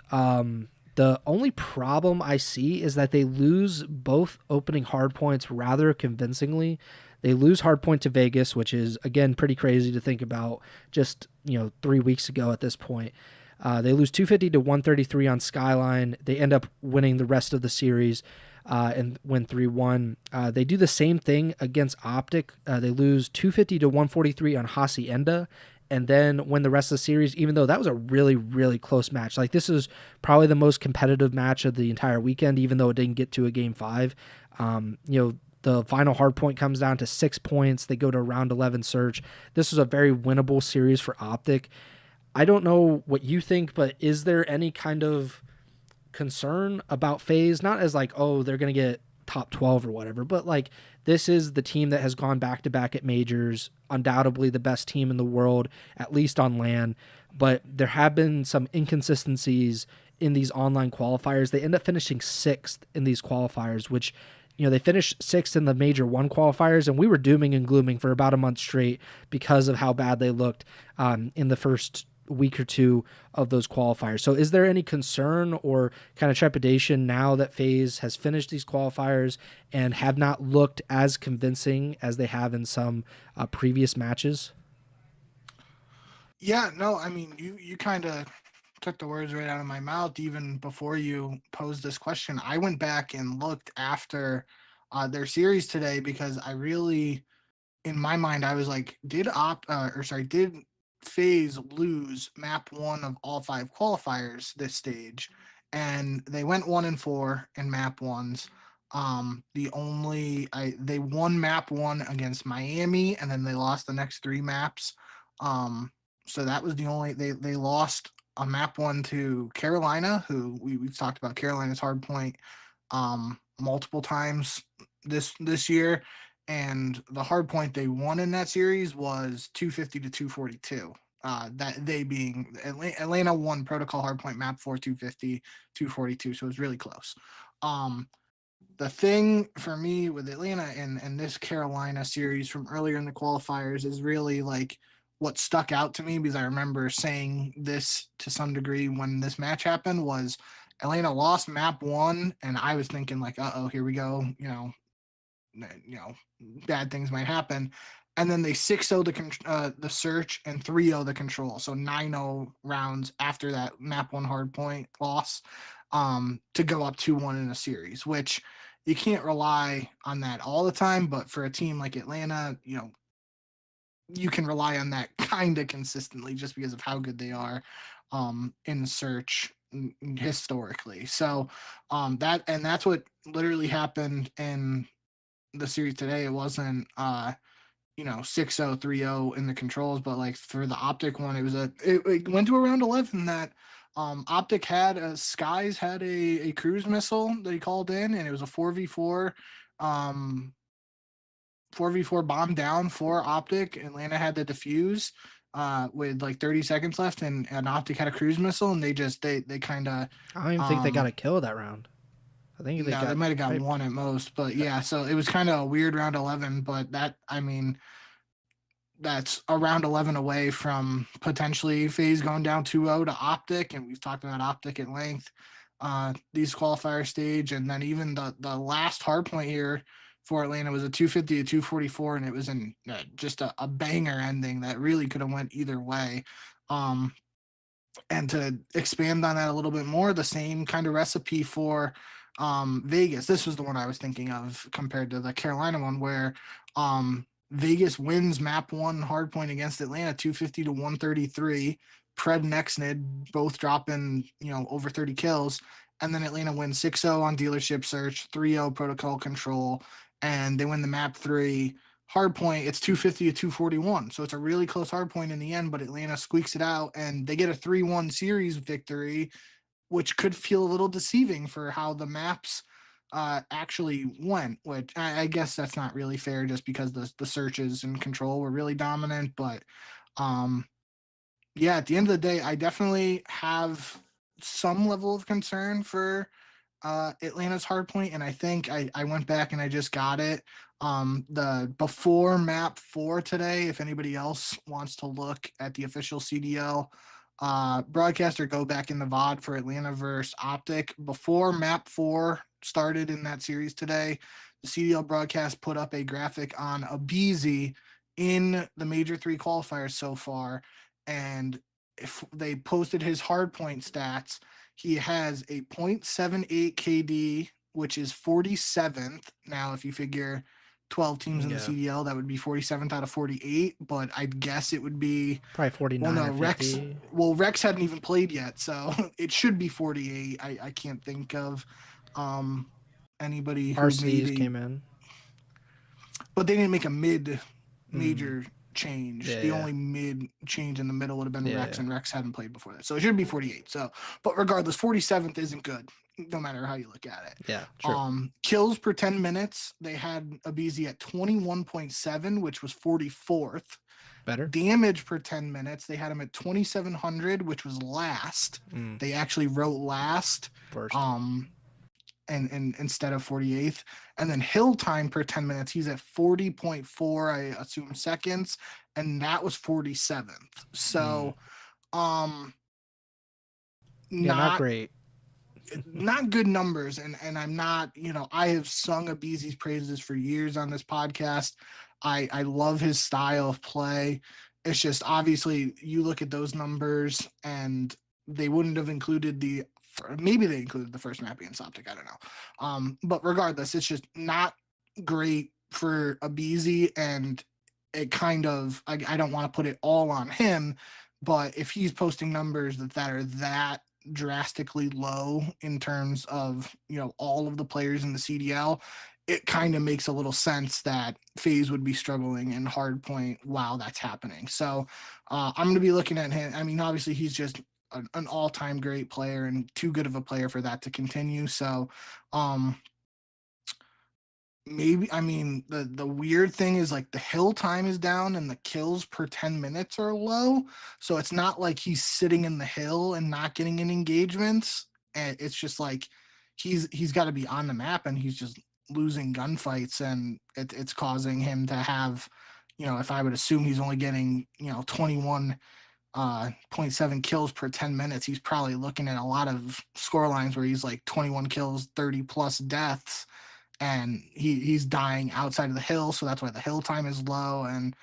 Speaker 1: The only problem I see is that they lose both opening hardpoints rather convincingly. They lose hardpoint to Vegas, which is, again, pretty crazy to think about just 3 weeks ago at this point. They lose 250 to 133 on Skyline. They end up winning the rest of the series and win 3-1. They do the same thing against Optic. They lose 250 to 143 on Hacienda, and then win the rest of the series, even though that was a really, really close match. Like, this is probably the most competitive match of the entire weekend, even though it didn't get to a Game 5. The final hard point comes down to 6 points. They go to round 11 search. This was a very winnable series for Optic. I don't know what you think, but is there any kind of concern about FaZe? Not as like, oh, they're going to get top 12 or whatever, but like, this is the team that has gone back-to-back at majors, undoubtedly the best team in the world, at least on LAN, but there have been some inconsistencies in these online qualifiers. They end up finishing 6th in these qualifiers, which, they finished 6th in the Major 1 qualifiers, and we were dooming and glooming for about a month straight because of how bad they looked in the first week or two of those qualifiers. So is there any concern or kind of trepidation now that FaZe has finished these qualifiers and have not looked as convincing as they have in some previous matches?
Speaker 2: Yeah, no, I mean, you kind of took the words right out of my mouth. Even before you posed this question, I went back and looked after their series today, because I really, in my mind, I was like, did FaZe lose map 1 of all 5 qualifiers this stage? And they went 1-4 in map 1s. They won map 1 against Miami, and then they lost the next 3 maps. So that was the only, they lost a map 1 to Carolina, who we've talked about Carolina's hard point multiple times this year. And the hard point they won in that series was 250 to 242. That they being Atlanta won protocol hard point map 4 250 242, so it was really close. The thing for me with Atlanta and this Carolina series from earlier in the qualifiers is really like what stuck out to me, because I remember saying this to some degree when this match happened, was Atlanta lost map 1, and I was thinking like, here we go, bad things might happen. And then they 6-0 the search and 3-0 the control. So 9-0 rounds after that map 1 hard point loss to go up 2-1 in a series, which you can't rely on that all the time. But for a team like Atlanta, you can rely on that kind of consistently just because of how good they are in search historically. So that's what literally happened in the series today. It wasn't 6-0 3-0 in the controls, but like for the Optic one, it went to around 11 that Optic had Skies had a cruise missile that he called in, and it was a 4v4 4v4 bomb down for Optic. Atlanta had to defuse with like 30 seconds left, and Optic had a cruise missile, and they kind of.
Speaker 1: I don't even think they got a kill that round. I think
Speaker 2: No, they might have got one at most, but yeah. So it was kind of a weird round 11, but that's a round 11 away from potentially FaZe going down 2-0 to Optic, and we've talked about Optic at length these qualifier stage, and then even the last hard point here for Atlanta was a 250 to 244, and it was in just a banger ending that really could have went either way. And to expand on that a little bit more, the same kind of recipe for Vegas. This was the one I was thinking of compared to the Carolina one, where Vegas wins map 1 hardpoint against Atlanta 250 to 133. Pred and Exnid both dropping, over 30 kills. And then Atlanta wins 6-0 on dealership search, 3-0 protocol control, and they win the map 3 hardpoint. It's 250 to 241. So it's a really close hardpoint in the end, but Atlanta squeaks it out and they get a 3-1 series victory, which could feel a little deceiving for how the maps actually went, which I guess that's not really fair just because the searches and control were really dominant. But yeah, at the end of the day, I definitely have some level of concern for Atlanta's hardpoint, and I think I went back and I just got it. The before map 4 today, if anybody else wants to look at the official CDL broadcast or go back in the VOD for Atlanta versus Optic, before map 4 started in that series today, the CDL broadcast put up a graphic on aBeZy in the Major 3 qualifiers so far, and if they posted his hardpoint stats, he has a 0.78 KD, which is 47th. Now, if you figure 12 teams in the CDL, that would be 47th out of 48, but I'd guess it would be
Speaker 1: probably 49.
Speaker 2: Well, no, Rex hadn't even played yet, so it should be 48. I can't think of anybody who
Speaker 1: RCs came in,
Speaker 2: but they didn't make a mid-major change. The only mid change in the middle would have been Rex, and Rex hadn't played before that, so it should be 48. So, but regardless, 47th isn't good, no matter how you look at it.
Speaker 1: Yeah, true.
Speaker 2: Kills per 10 minutes, they had aBeZy at 21.7, which was 44th.
Speaker 1: Better.
Speaker 2: Damage per 10 minutes, they had him at 2,700, which was last. They actually wrote last.
Speaker 1: First.
Speaker 2: And instead of 48th. And then hill time per 10 minutes, he's at 40.4, I assume, seconds, and that was 47th. So
Speaker 1: not great.
Speaker 2: Not good numbers, and I'm not, I have sung aBeZy's praises for years on this podcast. I love his style of play. It's just obviously you look at those numbers and they wouldn't have included maybe they included the first map against Optic, I don't know. But regardless, it's just not great for aBeZy, and it kind of, I don't want to put it all on him, but if he's posting numbers that are that drastically low in terms of, all of the players in the CDL, it kind of makes a little sense that FaZe would be struggling in hardpoint while that's happening. So I'm going to be looking at him. I mean, obviously he's just an all-time great player and too good of a player for that to continue. So maybe, the weird thing is like the hill time is down and the kills per 10 minutes are low. So it's not like he's sitting in the hill and not getting in engagements. And it's just like he's got to be on the map and he's just losing gunfights, and it's causing him to have, if I would assume he's only getting, 21.7 kills per 10 minutes, he's probably looking at a lot of score lines where he's like 21 kills, 30 plus deaths, and he's dying outside of the hill. So that's why the hill time is low. And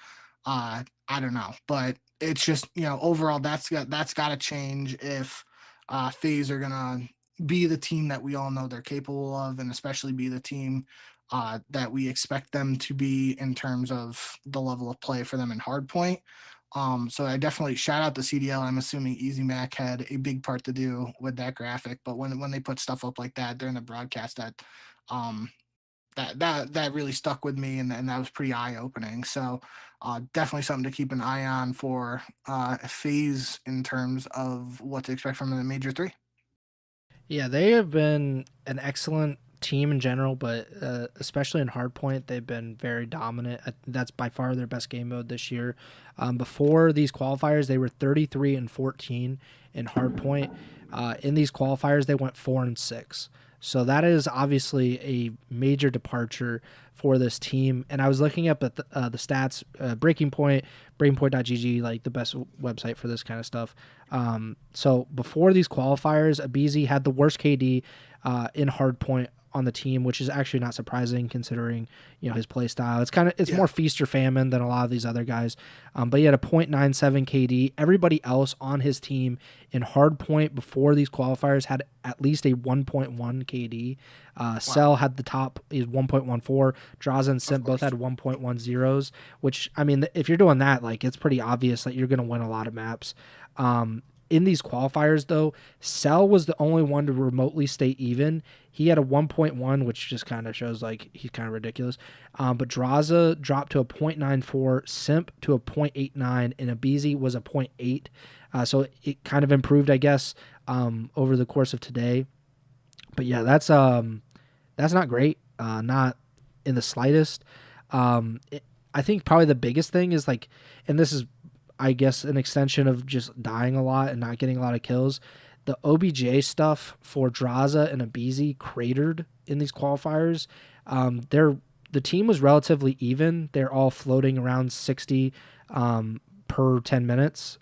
Speaker 2: I don't know, but it's just, overall that's got to change if FaZe are going to be the team that we all know they're capable of, and especially be the team that we expect them to be in terms of the level of play for them in hardpoint. So I definitely shout out the CDL. I'm assuming Easy Mac had a big part to do with that graphic, but when they put stuff up like that during the broadcast, that really stuck with me, and that was pretty eye-opening. So definitely something to keep an eye on for FaZe in terms of what to expect from the Major 3.
Speaker 1: Yeah, they have been an excellent team in general, but especially in hardpoint, they've been very dominant. That's by far their best game mode this year. Before these qualifiers, they were 33-14 in hardpoint. In these qualifiers, they went 4-6. So that is obviously a major departure for this team. And I was looking up at the stats, Breaking Point, breakingpoint.gg, like the best website for this kind of stuff. So before these qualifiers, Abizi had the worst KD in hardpoint on the team, which is actually not surprising considering his play style. It's more feast or famine than a lot of these other guys. But he had a .97 KD. Everybody else on his team in hardpoint before these qualifiers had at least a 1.1 KD. Cell had the top is 1.14. Draza and Simp both had 1.10s, which I mean, if you're doing that, like it's pretty obvious that you're going to win a lot of maps. In these qualifiers, though, Cell was the only one to remotely stay even. He had a 1.1, which just kind of shows like he's kind of ridiculous. But Draza dropped to a 0.94, Simp to a 0.89, and Abizi was a 0.8. So it kind of improved, I guess, over the course of today. But yeah, that's not great, not in the slightest. I think probably the biggest thing is like, and this is, I guess, an extension of just dying a lot and not getting a lot of kills. The OBJ stuff for Draza and Abizi cratered in these qualifiers. The team was relatively even. They're all floating around 60 per 10 minutes.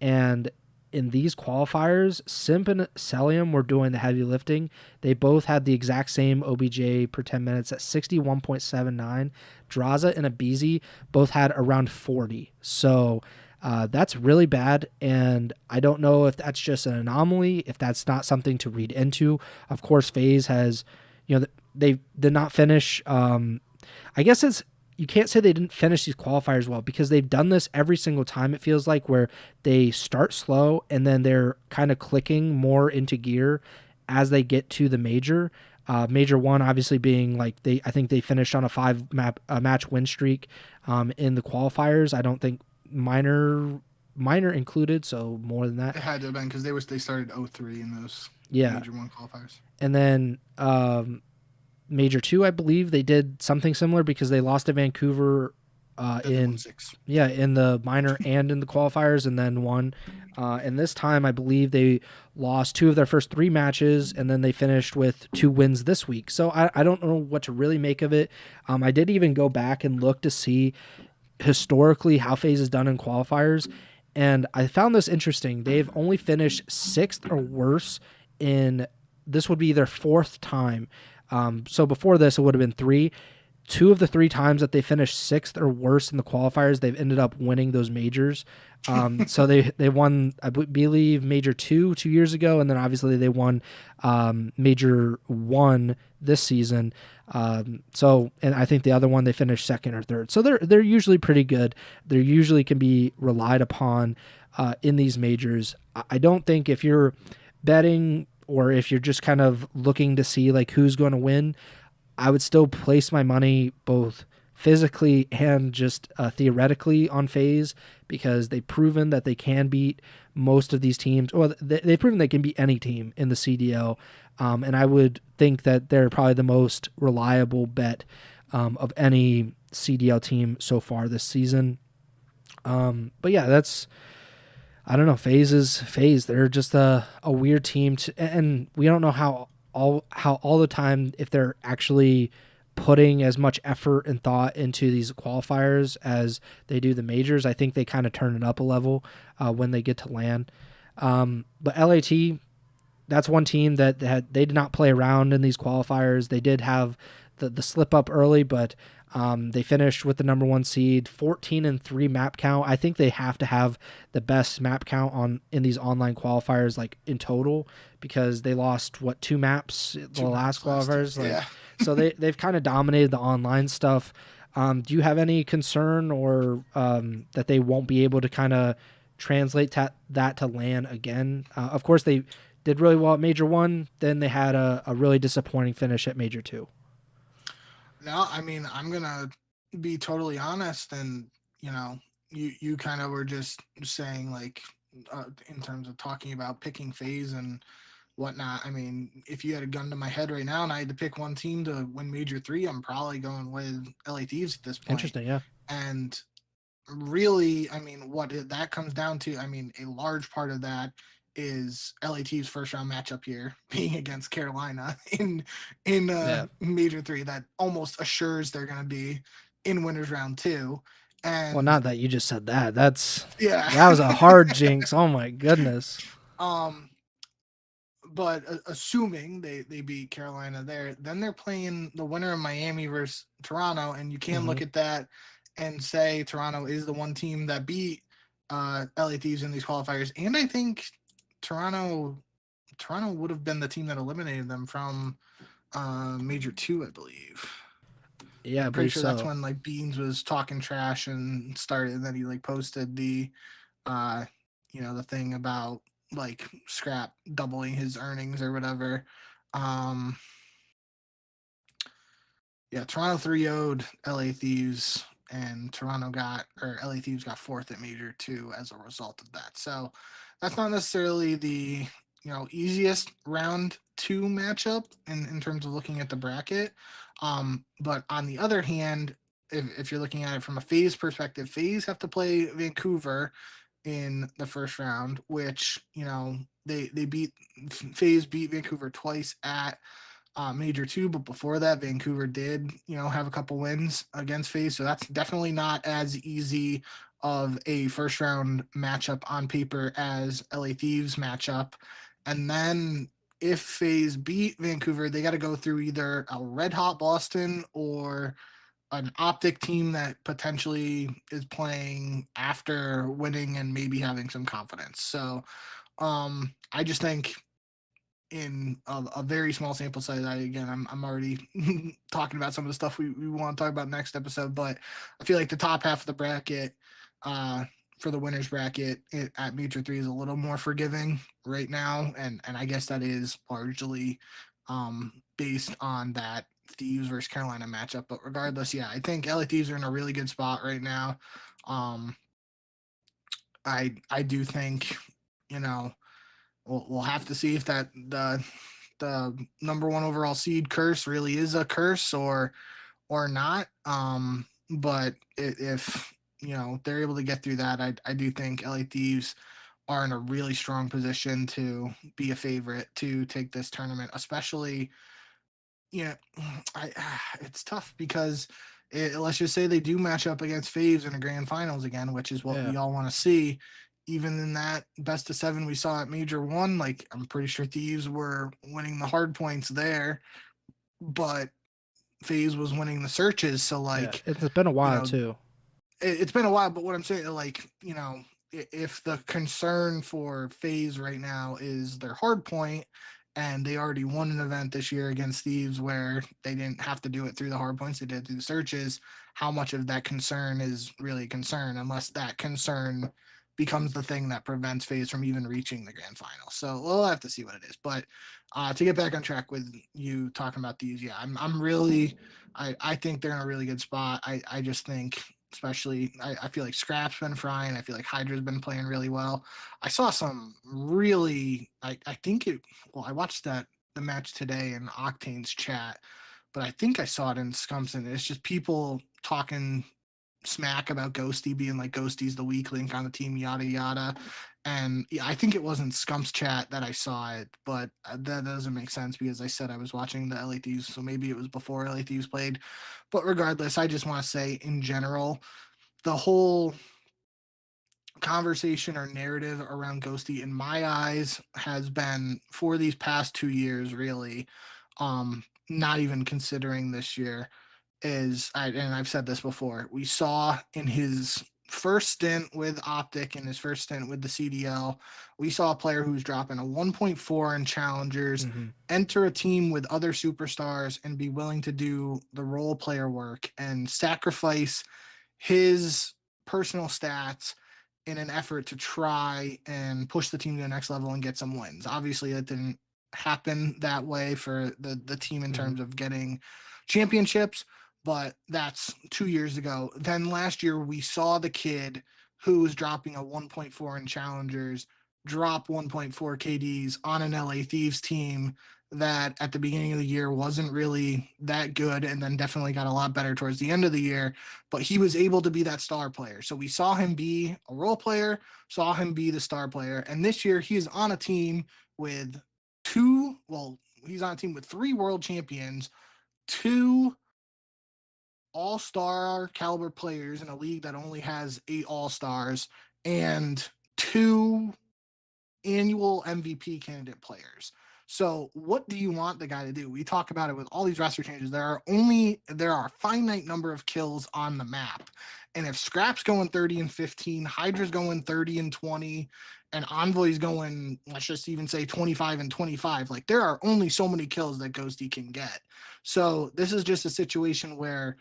Speaker 1: And in these qualifiers, Simp and Celium were doing the heavy lifting. They both had the exact same OBJ per 10 minutes at 61.79. Draza and Abizi both had around 40. So that's really bad, and I don't know if that's just an anomaly, if that's not something to read into. Of course, FaZe has, they did not finish. I guess you can't say they didn't finish these qualifiers well because they've done this every single time, it feels like, where they start slow and then they're kind of clicking more into gear as they get to the major. Major one obviously being like I think they finished on a match win streak in the qualifiers. I don't think minor included, so more than that.
Speaker 2: It had to have been because they started 0-3 in those major one qualifiers.
Speaker 1: And then Major 2, I believe they did something similar because they lost to Vancouver in the minor and in the qualifiers, and then won. And this time, I believe they lost 2 of their first 3 matches, and then they finished with 2 wins this week. So I don't know what to really make of it. I did even go back and look to see historically how FaZe has done in qualifiers, and I found this interesting. They've only finished 6th or worse this would be their 4th time. So before this, it would have been 3. 2 of the 3 times that they finished 6th or worse in the qualifiers, they've ended up winning those majors. So they won, I believe, Major 2 years ago, and then obviously they won Major 1 this season. And I think the other one they finished 2nd or 3rd. So they're usually pretty good. They usually can be relied upon in these majors. I don't think if you're betting or if you're just kind of looking to see like who's going to win, I would still place my money both physically and just theoretically on FaZe because they've proven that they can beat most of these teams. Well, they've proven they can beat any team in the CDL, and I would think that they're probably the most reliable bet of any CDL team so far this season. But yeah, I don't know. FaZe is FaZe. They're just a weird team, and we don't know how all the time if they're actually putting as much effort and thought into these qualifiers as they do the majors. I think they kind of turn it up a level when they get to LAN. But LAT, that's one team that they did not play around in these qualifiers. They did have the slip up early, but they finished with the number 1 seed, 14-3 map count. I think they have to have the best map count in these online qualifiers, like in total, because they lost 2 maps the last qualifiers. So they've kind of dominated the online stuff. Do you have any concern or that they won't be able to kind of translate that to LAN again? Of course, they did really well at Major 1. Then they had a really disappointing finish at Major 2.
Speaker 2: No, I mean, I'm going to be totally honest, and, you kind of were just saying, like, in terms of talking about picking FaZe and whatnot. I mean, if you had a gun to my head right now and I had to pick one team to win Major 3, I'm probably going with LA Thieves at this point.
Speaker 1: Interesting. Yeah.
Speaker 2: And really, I mean, that comes down to, I mean, a large part of that is LAT's first round matchup here being against Carolina in
Speaker 1: Yeah.
Speaker 2: Major 3. That almost assures they're going to be in winners round 2.
Speaker 1: Well,
Speaker 2: And
Speaker 1: not that you just said that.
Speaker 2: yeah.
Speaker 1: That was a hard jinx. Oh my goodness.
Speaker 2: um but assuming they beat Carolina there, then they're playing the winner of Miami versus Toronto, and you can look at that and say Toronto is the one team that beat LA Thieves in these qualifiers, and I think Toronto would have been the team that eliminated them from Major 2, I believe.
Speaker 1: Yeah, I
Speaker 2: I'm pretty
Speaker 1: believe
Speaker 2: sure that's
Speaker 1: so.
Speaker 2: when like Beans was talking trash and started, and then he like posted the uh the thing about like Scrap doubling his earnings or whatever. um yeah, Toronto 3-0'd LA Thieves, and LA Thieves got fourth at Major 2 as a result of that. So that's not necessarily the easiest round 2 matchup in terms of looking at the bracket. But on the other hand, if you're looking at it from a FaZe perspective, FaZe have to play Vancouver in the first round, which they beat FaZe beat Vancouver twice at Major 2, but before that, Vancouver did have a couple wins against FaZe, so that's definitely not as easy of a first round matchup on paper as LA Thieves matchup. And then if FaZe beat Vancouver, they got to go through either a red hot Boston or an Optic team that potentially is playing after winning and maybe having some confidence. So I just think in a very small sample size, I'm already talking about some of the stuff we want to talk about next episode, but I feel like the top half of the bracket for the winners bracket at Major 3 is a little more forgiving right now, and I guess that is largely based on that Thieves versus Carolina matchup. But regardless, yeah, I think LA Thieves are in a really good spot right now. Um, I do think, you know, we'll have to see if the number one overall seed curse really is a curse or not. But if they're able to get through that, I do think LA Thieves are in a really strong position to be a favorite to take this tournament, especially yeah, I it's tough because let's just say they do match up against FaZe in the grand finals again, which is what
Speaker 1: Yeah.
Speaker 2: we all want to see. Even in that best of 7 we saw at Major 1, like I'm pretty sure Thieves were winning the hard points there, but FaZe was winning the searches. So
Speaker 1: Yeah.
Speaker 2: like,
Speaker 1: It's been a
Speaker 2: you
Speaker 1: while
Speaker 2: know,
Speaker 1: too.
Speaker 2: it's been a while, but what I'm saying, like, if the concern for FaZe right now is their hard point, and they already won an event this year against Thieves where they didn't have to do it through the hard points, they did it through the searches, how much of that concern is really a concern, unless that concern becomes the thing that prevents FaZe from even reaching the grand final. So we'll have to see what it is. But to get back on track with you talking about these, yeah, I'm really, I think they're in a really good spot. I just think, especially I feel like Scrap's been frying. I feel like Hydra's been playing really well. I saw some really I think it well, I watched the match today in Octane's chat, but I think I saw it in Scumson. It's just people talking smack about Ghosty being like Ghosty's the weak link on the team, yada yada. And yeah, I think it was in Scump's chat that I saw it, but that doesn't make sense because I said I was watching the LA Thieves, so maybe it was before LA Thieves played. But regardless, I just want to say in general, the whole conversation or narrative around Ghosty in my eyes has been for these past 2 years really, not even considering this year, and I've said this before, we saw in his first stint with Optic and his first stint with the CDL, we saw a player who's dropping a 1.4 in challengers, enter a team with other superstars and be willing to do the role player work and sacrifice his personal stats in an effort to try and push the team to the next level and get some wins. Obviously, that didn't happen that way for the team in terms of getting championships, but that's 2 years ago. Then last year, we saw the kid who was dropping a 1.4 in challengers drop 1.4 KDs on an LA Thieves team that at the beginning of the year wasn't really that good and then definitely got a lot better towards the end of the year, but he was able to be that star player. So we saw him be a role player, saw him be the star player. And this year he is on a team with he's on a team with 3 world champions, 2 all-star caliber players in a league that only has 8 all-stars, and 2 annual MVP candidate players. So what do you want the guy to do? We talk about it with all these roster changes. There are a finite number of kills on the map. And if Scrap's going 30 and 15, Hydra's going 30 and 20, and Envoy's going, let's just even say 25 and 25, like there are only so many kills that Ghosty can get. So this is just a situation where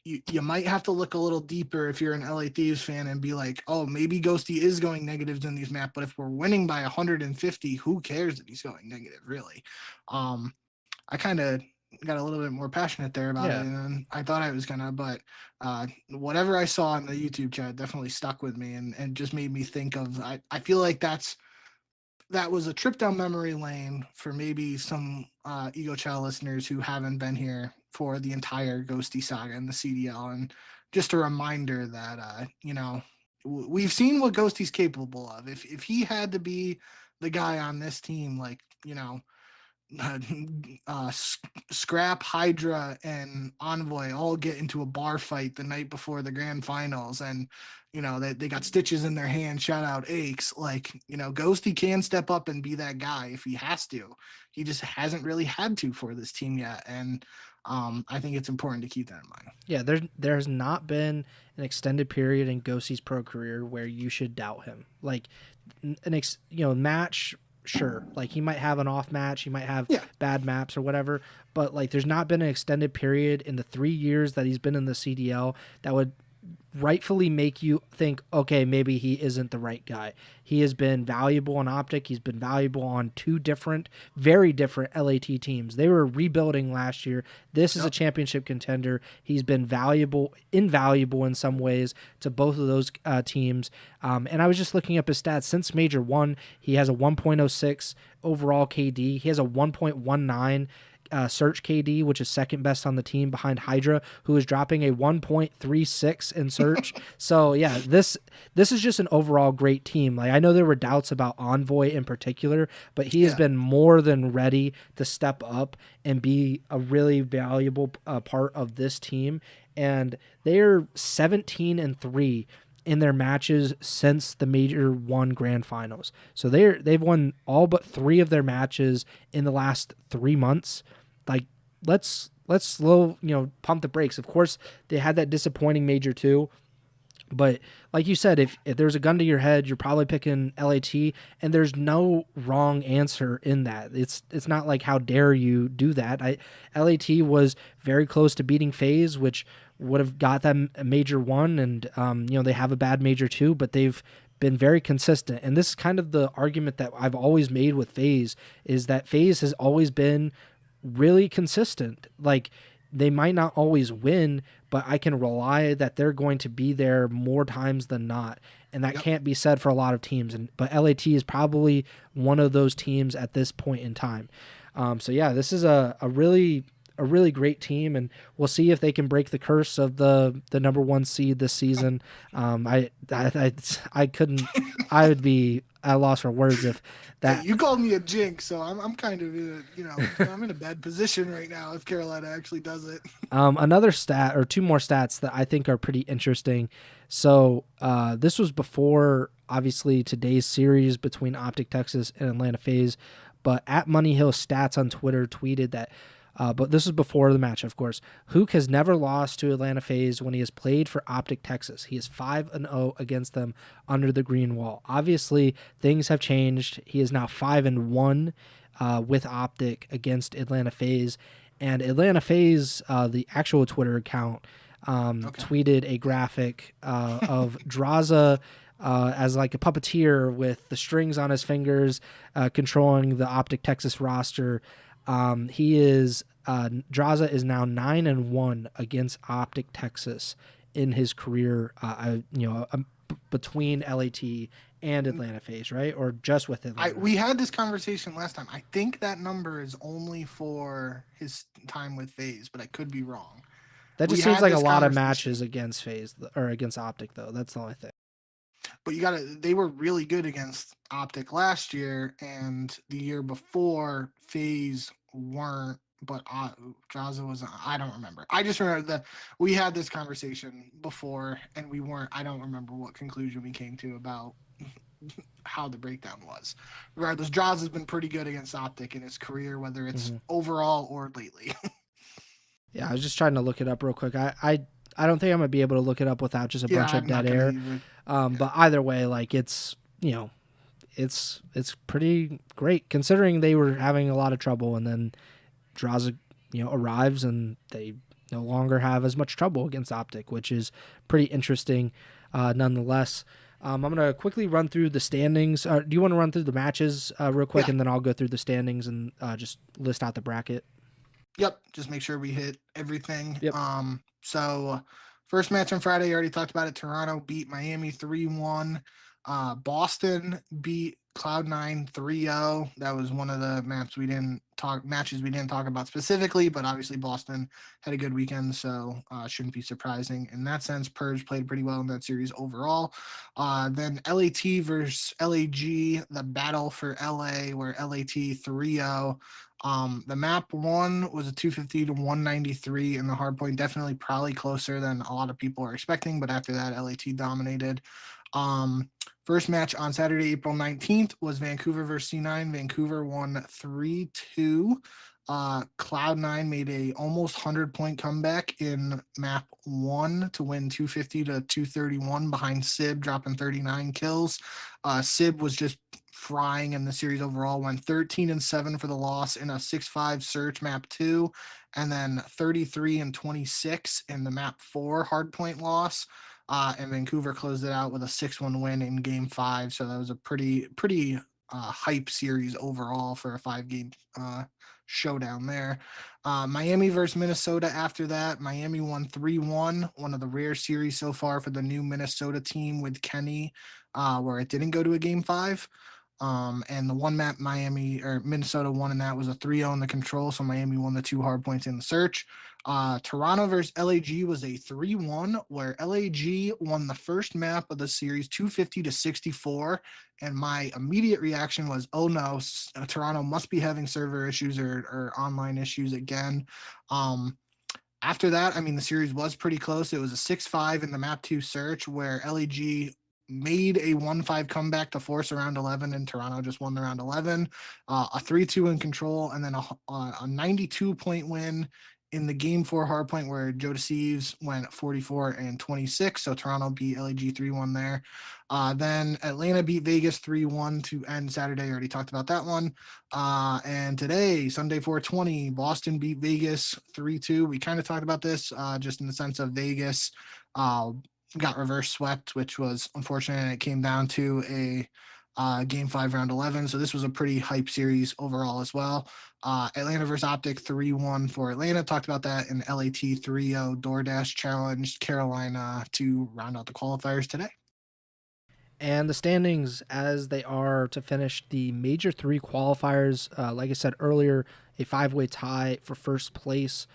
Speaker 2: you might have to look a little deeper if you're an LA Thieves fan and be like, oh, maybe Ghosty is going negatives in these maps, but if we're winning by 150, who cares that he's going negative, really? I kind of got a little bit more passionate there about it than I thought I was gonna, but whatever I saw in the YouTube chat definitely stuck with me and just made me think of, I feel like that was a trip down memory lane for maybe some Ego Chall listeners who haven't been here for the entire Ghosty saga and the CDL. And just a reminder that, we've seen what Ghosty's capable of. If he had to be the guy on this team, like, Scrap, Hydra, and Envoy all get into a bar fight the night before the grand finals, and they got stitches in their hand. Shout out Aches. Like, Ghosty can step up and be that guy if he has to. He just hasn't really had to for this team yet, and I think it's important to keep that in mind.
Speaker 1: Yeah, there's not been an extended period in Ghosty's pro career where you should doubt him. Like match. Sure, like he might have an off match, he might have bad maps or whatever, but like there's not been an extended period in the 3 years that he's been in the CDL that would rightfully make you think, okay, maybe he isn't the right guy. He has been valuable on Optic. He's been valuable on 2 very different LAT teams. They were rebuilding last year. This is a championship contender. He's been invaluable in some ways to both of those teams. And I was just looking up his stats. Since Major 1, he has a 1.06 overall KD. He has a 1.19 search KD, which is second best on the team behind Hydra, who is dropping a 1.36 in search. So yeah, this is just an overall great team. Like, I know there were doubts about Envoy in particular, but he has been more than ready to step up and be a really valuable part of this team. And they're 17-3 in their matches since the Major 1 Grand Finals. So they've won all but 3 of their matches in the last 3 months. Like, let's slow, pump the brakes. Of course, they had that disappointing Major 2, but like you said, if there's a gun to your head, you're probably picking LAT, and there's no wrong answer in that. It's not like, how dare you do that? LAT was very close to beating FaZe, which would have got them a Major 1, and they have a bad Major 2, but they've been very consistent. And this is kind of the argument that I've always made with FaZe, is that FaZe has always been really consistent. Like, they might not always win, but I can rely that they're going to be there more times than not. And that can't be said for a lot of teams. But LAT is probably one of those teams at this point in time. So yeah, this is a really great team, and we'll see if they can break the curse of the number 1 seed this season. I couldn't. I would be at a loss for words if that.
Speaker 2: Hey, you called me a jinx, so I'm kind of I'm in a bad position right now if Carolina actually does it.
Speaker 1: Another stat, or 2 more stats that I think are pretty interesting. So this was before, obviously, today's series between Optic Texas and Atlanta FaZe, but at Money Hill Stats on Twitter tweeted that. But this is before the match, of course. Hook has never lost to Atlanta FaZe when he has played for Optic Texas. He is 5-0 against them under the green wall. Obviously, things have changed. He is now 5-1 with Optic against Atlanta FaZe. And Atlanta FaZe, the actual Twitter account, tweeted a graphic of Draza as like a puppeteer with the strings on his fingers, controlling the Optic Texas roster. Draza is now 9-1 against Optic Texas in his career, between LAT and Atlanta FaZe, right? Or just with Atlanta?
Speaker 2: We had this conversation last time. I think that number is only for his time with FaZe, but I could be wrong.
Speaker 1: That
Speaker 2: We
Speaker 1: just seems
Speaker 2: had
Speaker 1: like a
Speaker 2: this
Speaker 1: lot of
Speaker 2: conversation.
Speaker 1: matches against FaZe or against Optic, though. That's the only thing.
Speaker 2: But they were really good against Optic last year, and the year before FaZe weren't. But Jaza was. I don't remember. I just remember that we had this conversation before, and we weren't. I don't remember what conclusion we came to about how the breakdown was. Regardless, Jaws has been pretty good against Optic in his career, whether it's overall or lately.
Speaker 1: Yeah, I was just trying to look it up real quick. I don't think I'm gonna be able to look it up without just a bunch of dead air. But either way, like it's it's pretty great considering they were having a lot of trouble, and then Draza arrives and they no longer have as much trouble against Optic, which is pretty interesting, nonetheless. I'm going to quickly run through the standings. Do you want to run through the matches real quick, and then I'll go through the standings and just list out the bracket?
Speaker 2: Yep, just make sure we hit everything.
Speaker 1: Yep.
Speaker 2: So first match on Friday, I already talked about it. Toronto beat Miami 3-1. Boston beat Cloud9 3-0. That was one of the matches we didn't talk about specifically, but obviously Boston had a good weekend, so shouldn't be surprising in that sense. Purge played pretty well in that series overall. Then LAT versus LAG, the battle for LA, where LAT 3-0. The map one was a 250 to 193 in the hard point, definitely probably closer than a lot of people are expecting, but after that LAT dominated. First match on Saturday, April 19th was Vancouver versus C9. Vancouver won 3-2. Cloud9 made a almost 100-point comeback in map 1 to win 250 to 231 behind Sib, dropping 39 kills. Sib was just frying in the series overall, went 13-7 for the loss in a 6-5 search map 2, and then 33-26 in the map 4 hardpoint loss. And Vancouver closed it out with a 6-1 win in game 5. So that was a pretty hype series overall for a 5-game showdown there. Miami versus Minnesota after that. Miami won 3-1, one of the rare series so far for the new Minnesota team with Kenny, where it didn't go to a game 5. And the one map Minnesota won in that was a 3-0 in the control, so Miami won the 2 hard points in the search. Toronto versus LAG was a 3-1, where LAG won the first map of the series 250 to 64, and my immediate reaction was, oh no, Toronto must be having server issues or online issues again. After that, I mean, the series was pretty close. It was a 6-5 in the map 2 search, where LAG made a 1-5 comeback to force a round 11, and Toronto just won the round 11. A 3-2 in control, and then a 92-point win in the game 4 hardpoint, where Joe Deceives went 44-26. So Toronto beat LAG 3-1 there. Then Atlanta beat Vegas 3-1 to end Saturday. I already talked about that one. And today, Sunday 420, Boston beat Vegas 3-2. We kind of talked about this just in the sense of Vegas got reverse swept, which was unfortunate, and it came down to a game 5 round 11. So this was a pretty hype series overall as well. Atlanta versus Optic 3-1 for Atlanta. Talked about that in LAT 3-0. DoorDash challenged Carolina to round out the qualifiers today.
Speaker 1: And the standings as they are to finish the Major 3 qualifiers. Like I said earlier, a 5-way tie for first place.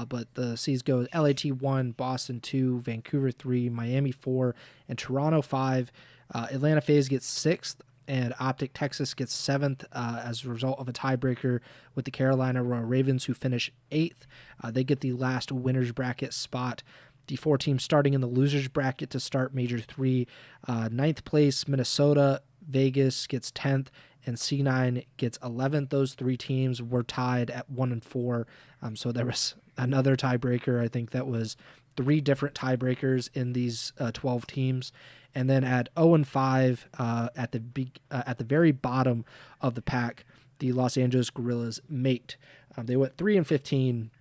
Speaker 1: But the C's go LAT 1, Boston 2, Vancouver 3, Miami 4, and Toronto 5. Atlanta FaZe gets 6th, and Optic Texas gets 7th as a result of a tiebreaker with the Carolina Royal Ravens, who finish 8th. They get the last winner's bracket spot. The 4 teams starting in the loser's bracket to start Major 3. 9th place, Minnesota. Vegas gets 10th, and C9 gets 11th. Those 3 teams were tied at 1 and 4. So there was another tiebreaker. I think that was 3 different tiebreakers in these 12 teams. And then at 0 and 5, at the very bottom of the pack, the Los Angeles Guerrillas mate. They went 3 and 15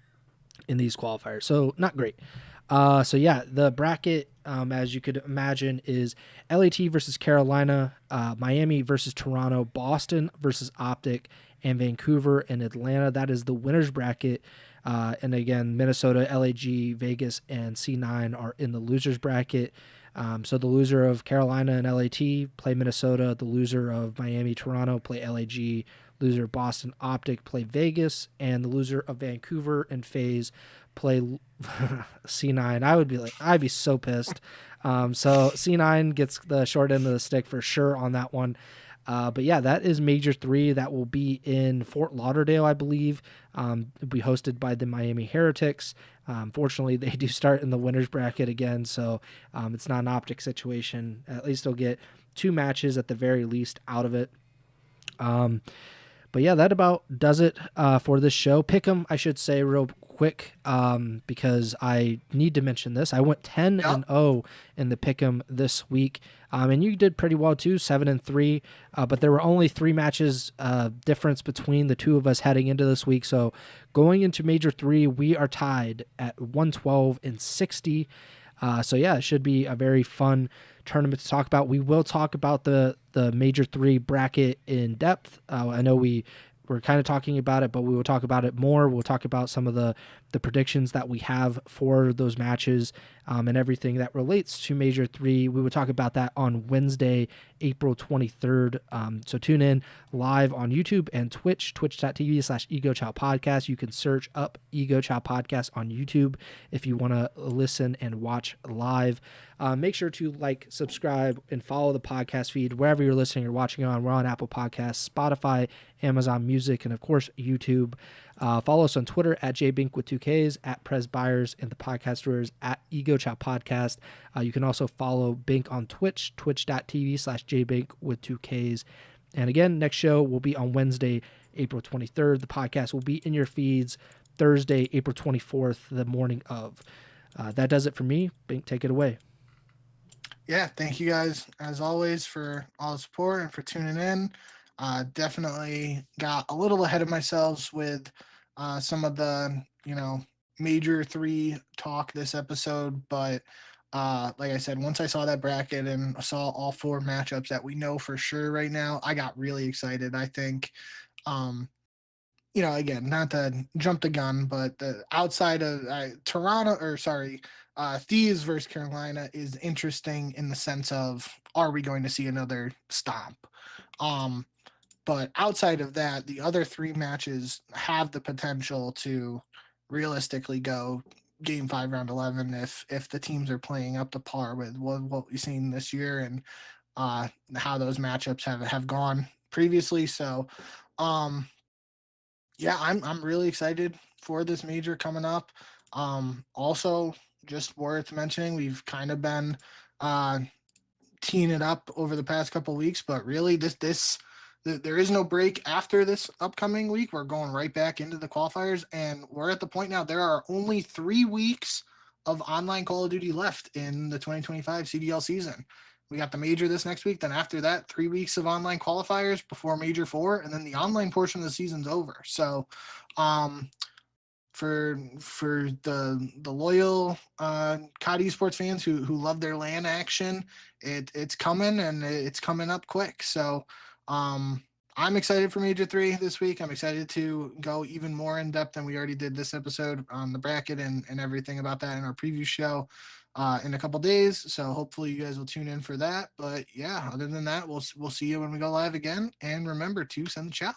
Speaker 1: in these qualifiers, so not great. So yeah, the bracket, as you could imagine, is LAT versus Carolina, Miami versus Toronto, Boston versus Optic, and Vancouver and Atlanta. That is the winner's bracket. And again, Minnesota, LAG, Vegas, and C9 are in the loser's bracket. So the loser of Carolina and LAT play Minnesota. The loser of Miami, Toronto play LAG. Loser of Boston Optic play Vegas, and the loser of Vancouver and FaZe play C9. I'd be so pissed. So C9 gets the short end of the stick for sure on that one. But yeah, that is Major 3. That will be in Fort Lauderdale, I believe. It'll be hosted by the Miami Heretics. Fortunately, they do start in the winner's bracket again, so it's not an optic situation. At least they'll get 2 matches at the very least out of it. But yeah, that about does it for this show. Pick'em, I should say real quick, because I need to mention this. I went 10-0 in the Pick'em this week, and you did pretty well too, 7-3. But there were only 3 matches difference between the two of us heading into this week. So going into Major 3, we are tied at 112-60. So yeah, it should be a very fun tournament to talk about. We will talk about the Major 3 bracket in depth. I know we're kind of talking about it, but we will talk about it more. We'll talk about some of the predictions that we have for those matches, and everything that relates to Major 3. We will talk about that on Wednesday, April 23rd. So tune in live on YouTube and Twitch, twitch.tv/Ego Chall Podcast. You can search up Ego Chall Podcast on YouTube if you want to listen and watch live. Make sure to like, subscribe, and follow the podcast feed wherever you're listening or watching on. We're on Apple Podcasts, Spotify, Amazon Music, and of course, YouTube. Follow us on Twitter at JBink with 2Ks, at Pres Byers, and the podcasters at Ego Chall Podcast. You can also follow Bink on Twitch, twitch.tv/JBink with 2Ks. And again, next show will be on Wednesday, April 23rd. The podcast will be in your feeds Thursday, April 24th, the morning of. That does it for me. Bink, take it away.
Speaker 2: Yeah, thank you guys, as always, for all the support and for tuning in. Definitely got a little ahead of myself with some of the, Major 3 talk this episode. But like I said, once I saw that bracket and I saw all 4 matchups that we know for sure right now, I got really excited. I think, again, not to jump the gun, but the outside of Thieves versus Carolina is interesting in the sense of, are we going to see another stomp? But outside of that, the other 3 matches have the potential to realistically go Game 5, Round 11 if the teams are playing up to par with what we've seen this year and how those matchups have gone previously. So, yeah, I'm really excited for this major coming up. Also, just worth mentioning, we've kind of been teeing it up over the past couple of weeks, but really there is no break after this upcoming week. We're going right back into the qualifiers, and we're at the point now there are only 3 weeks of online Call of Duty left in the 2025 CDL season. We got the major this next week. Then after that, 3 weeks of online qualifiers before Major 4, and then the online portion of the season's over. So, for the loyal COD Esports fans who love their LAN action, it's coming, and it's coming up quick. So, I'm excited for Major 3 this week. I'm excited to go even more in depth than we already did this episode on the bracket and everything about that in our preview show in a couple days. So hopefully you guys will tune in for that. But yeah, other than that, we'll see you when we go live again. And remember to send the chow.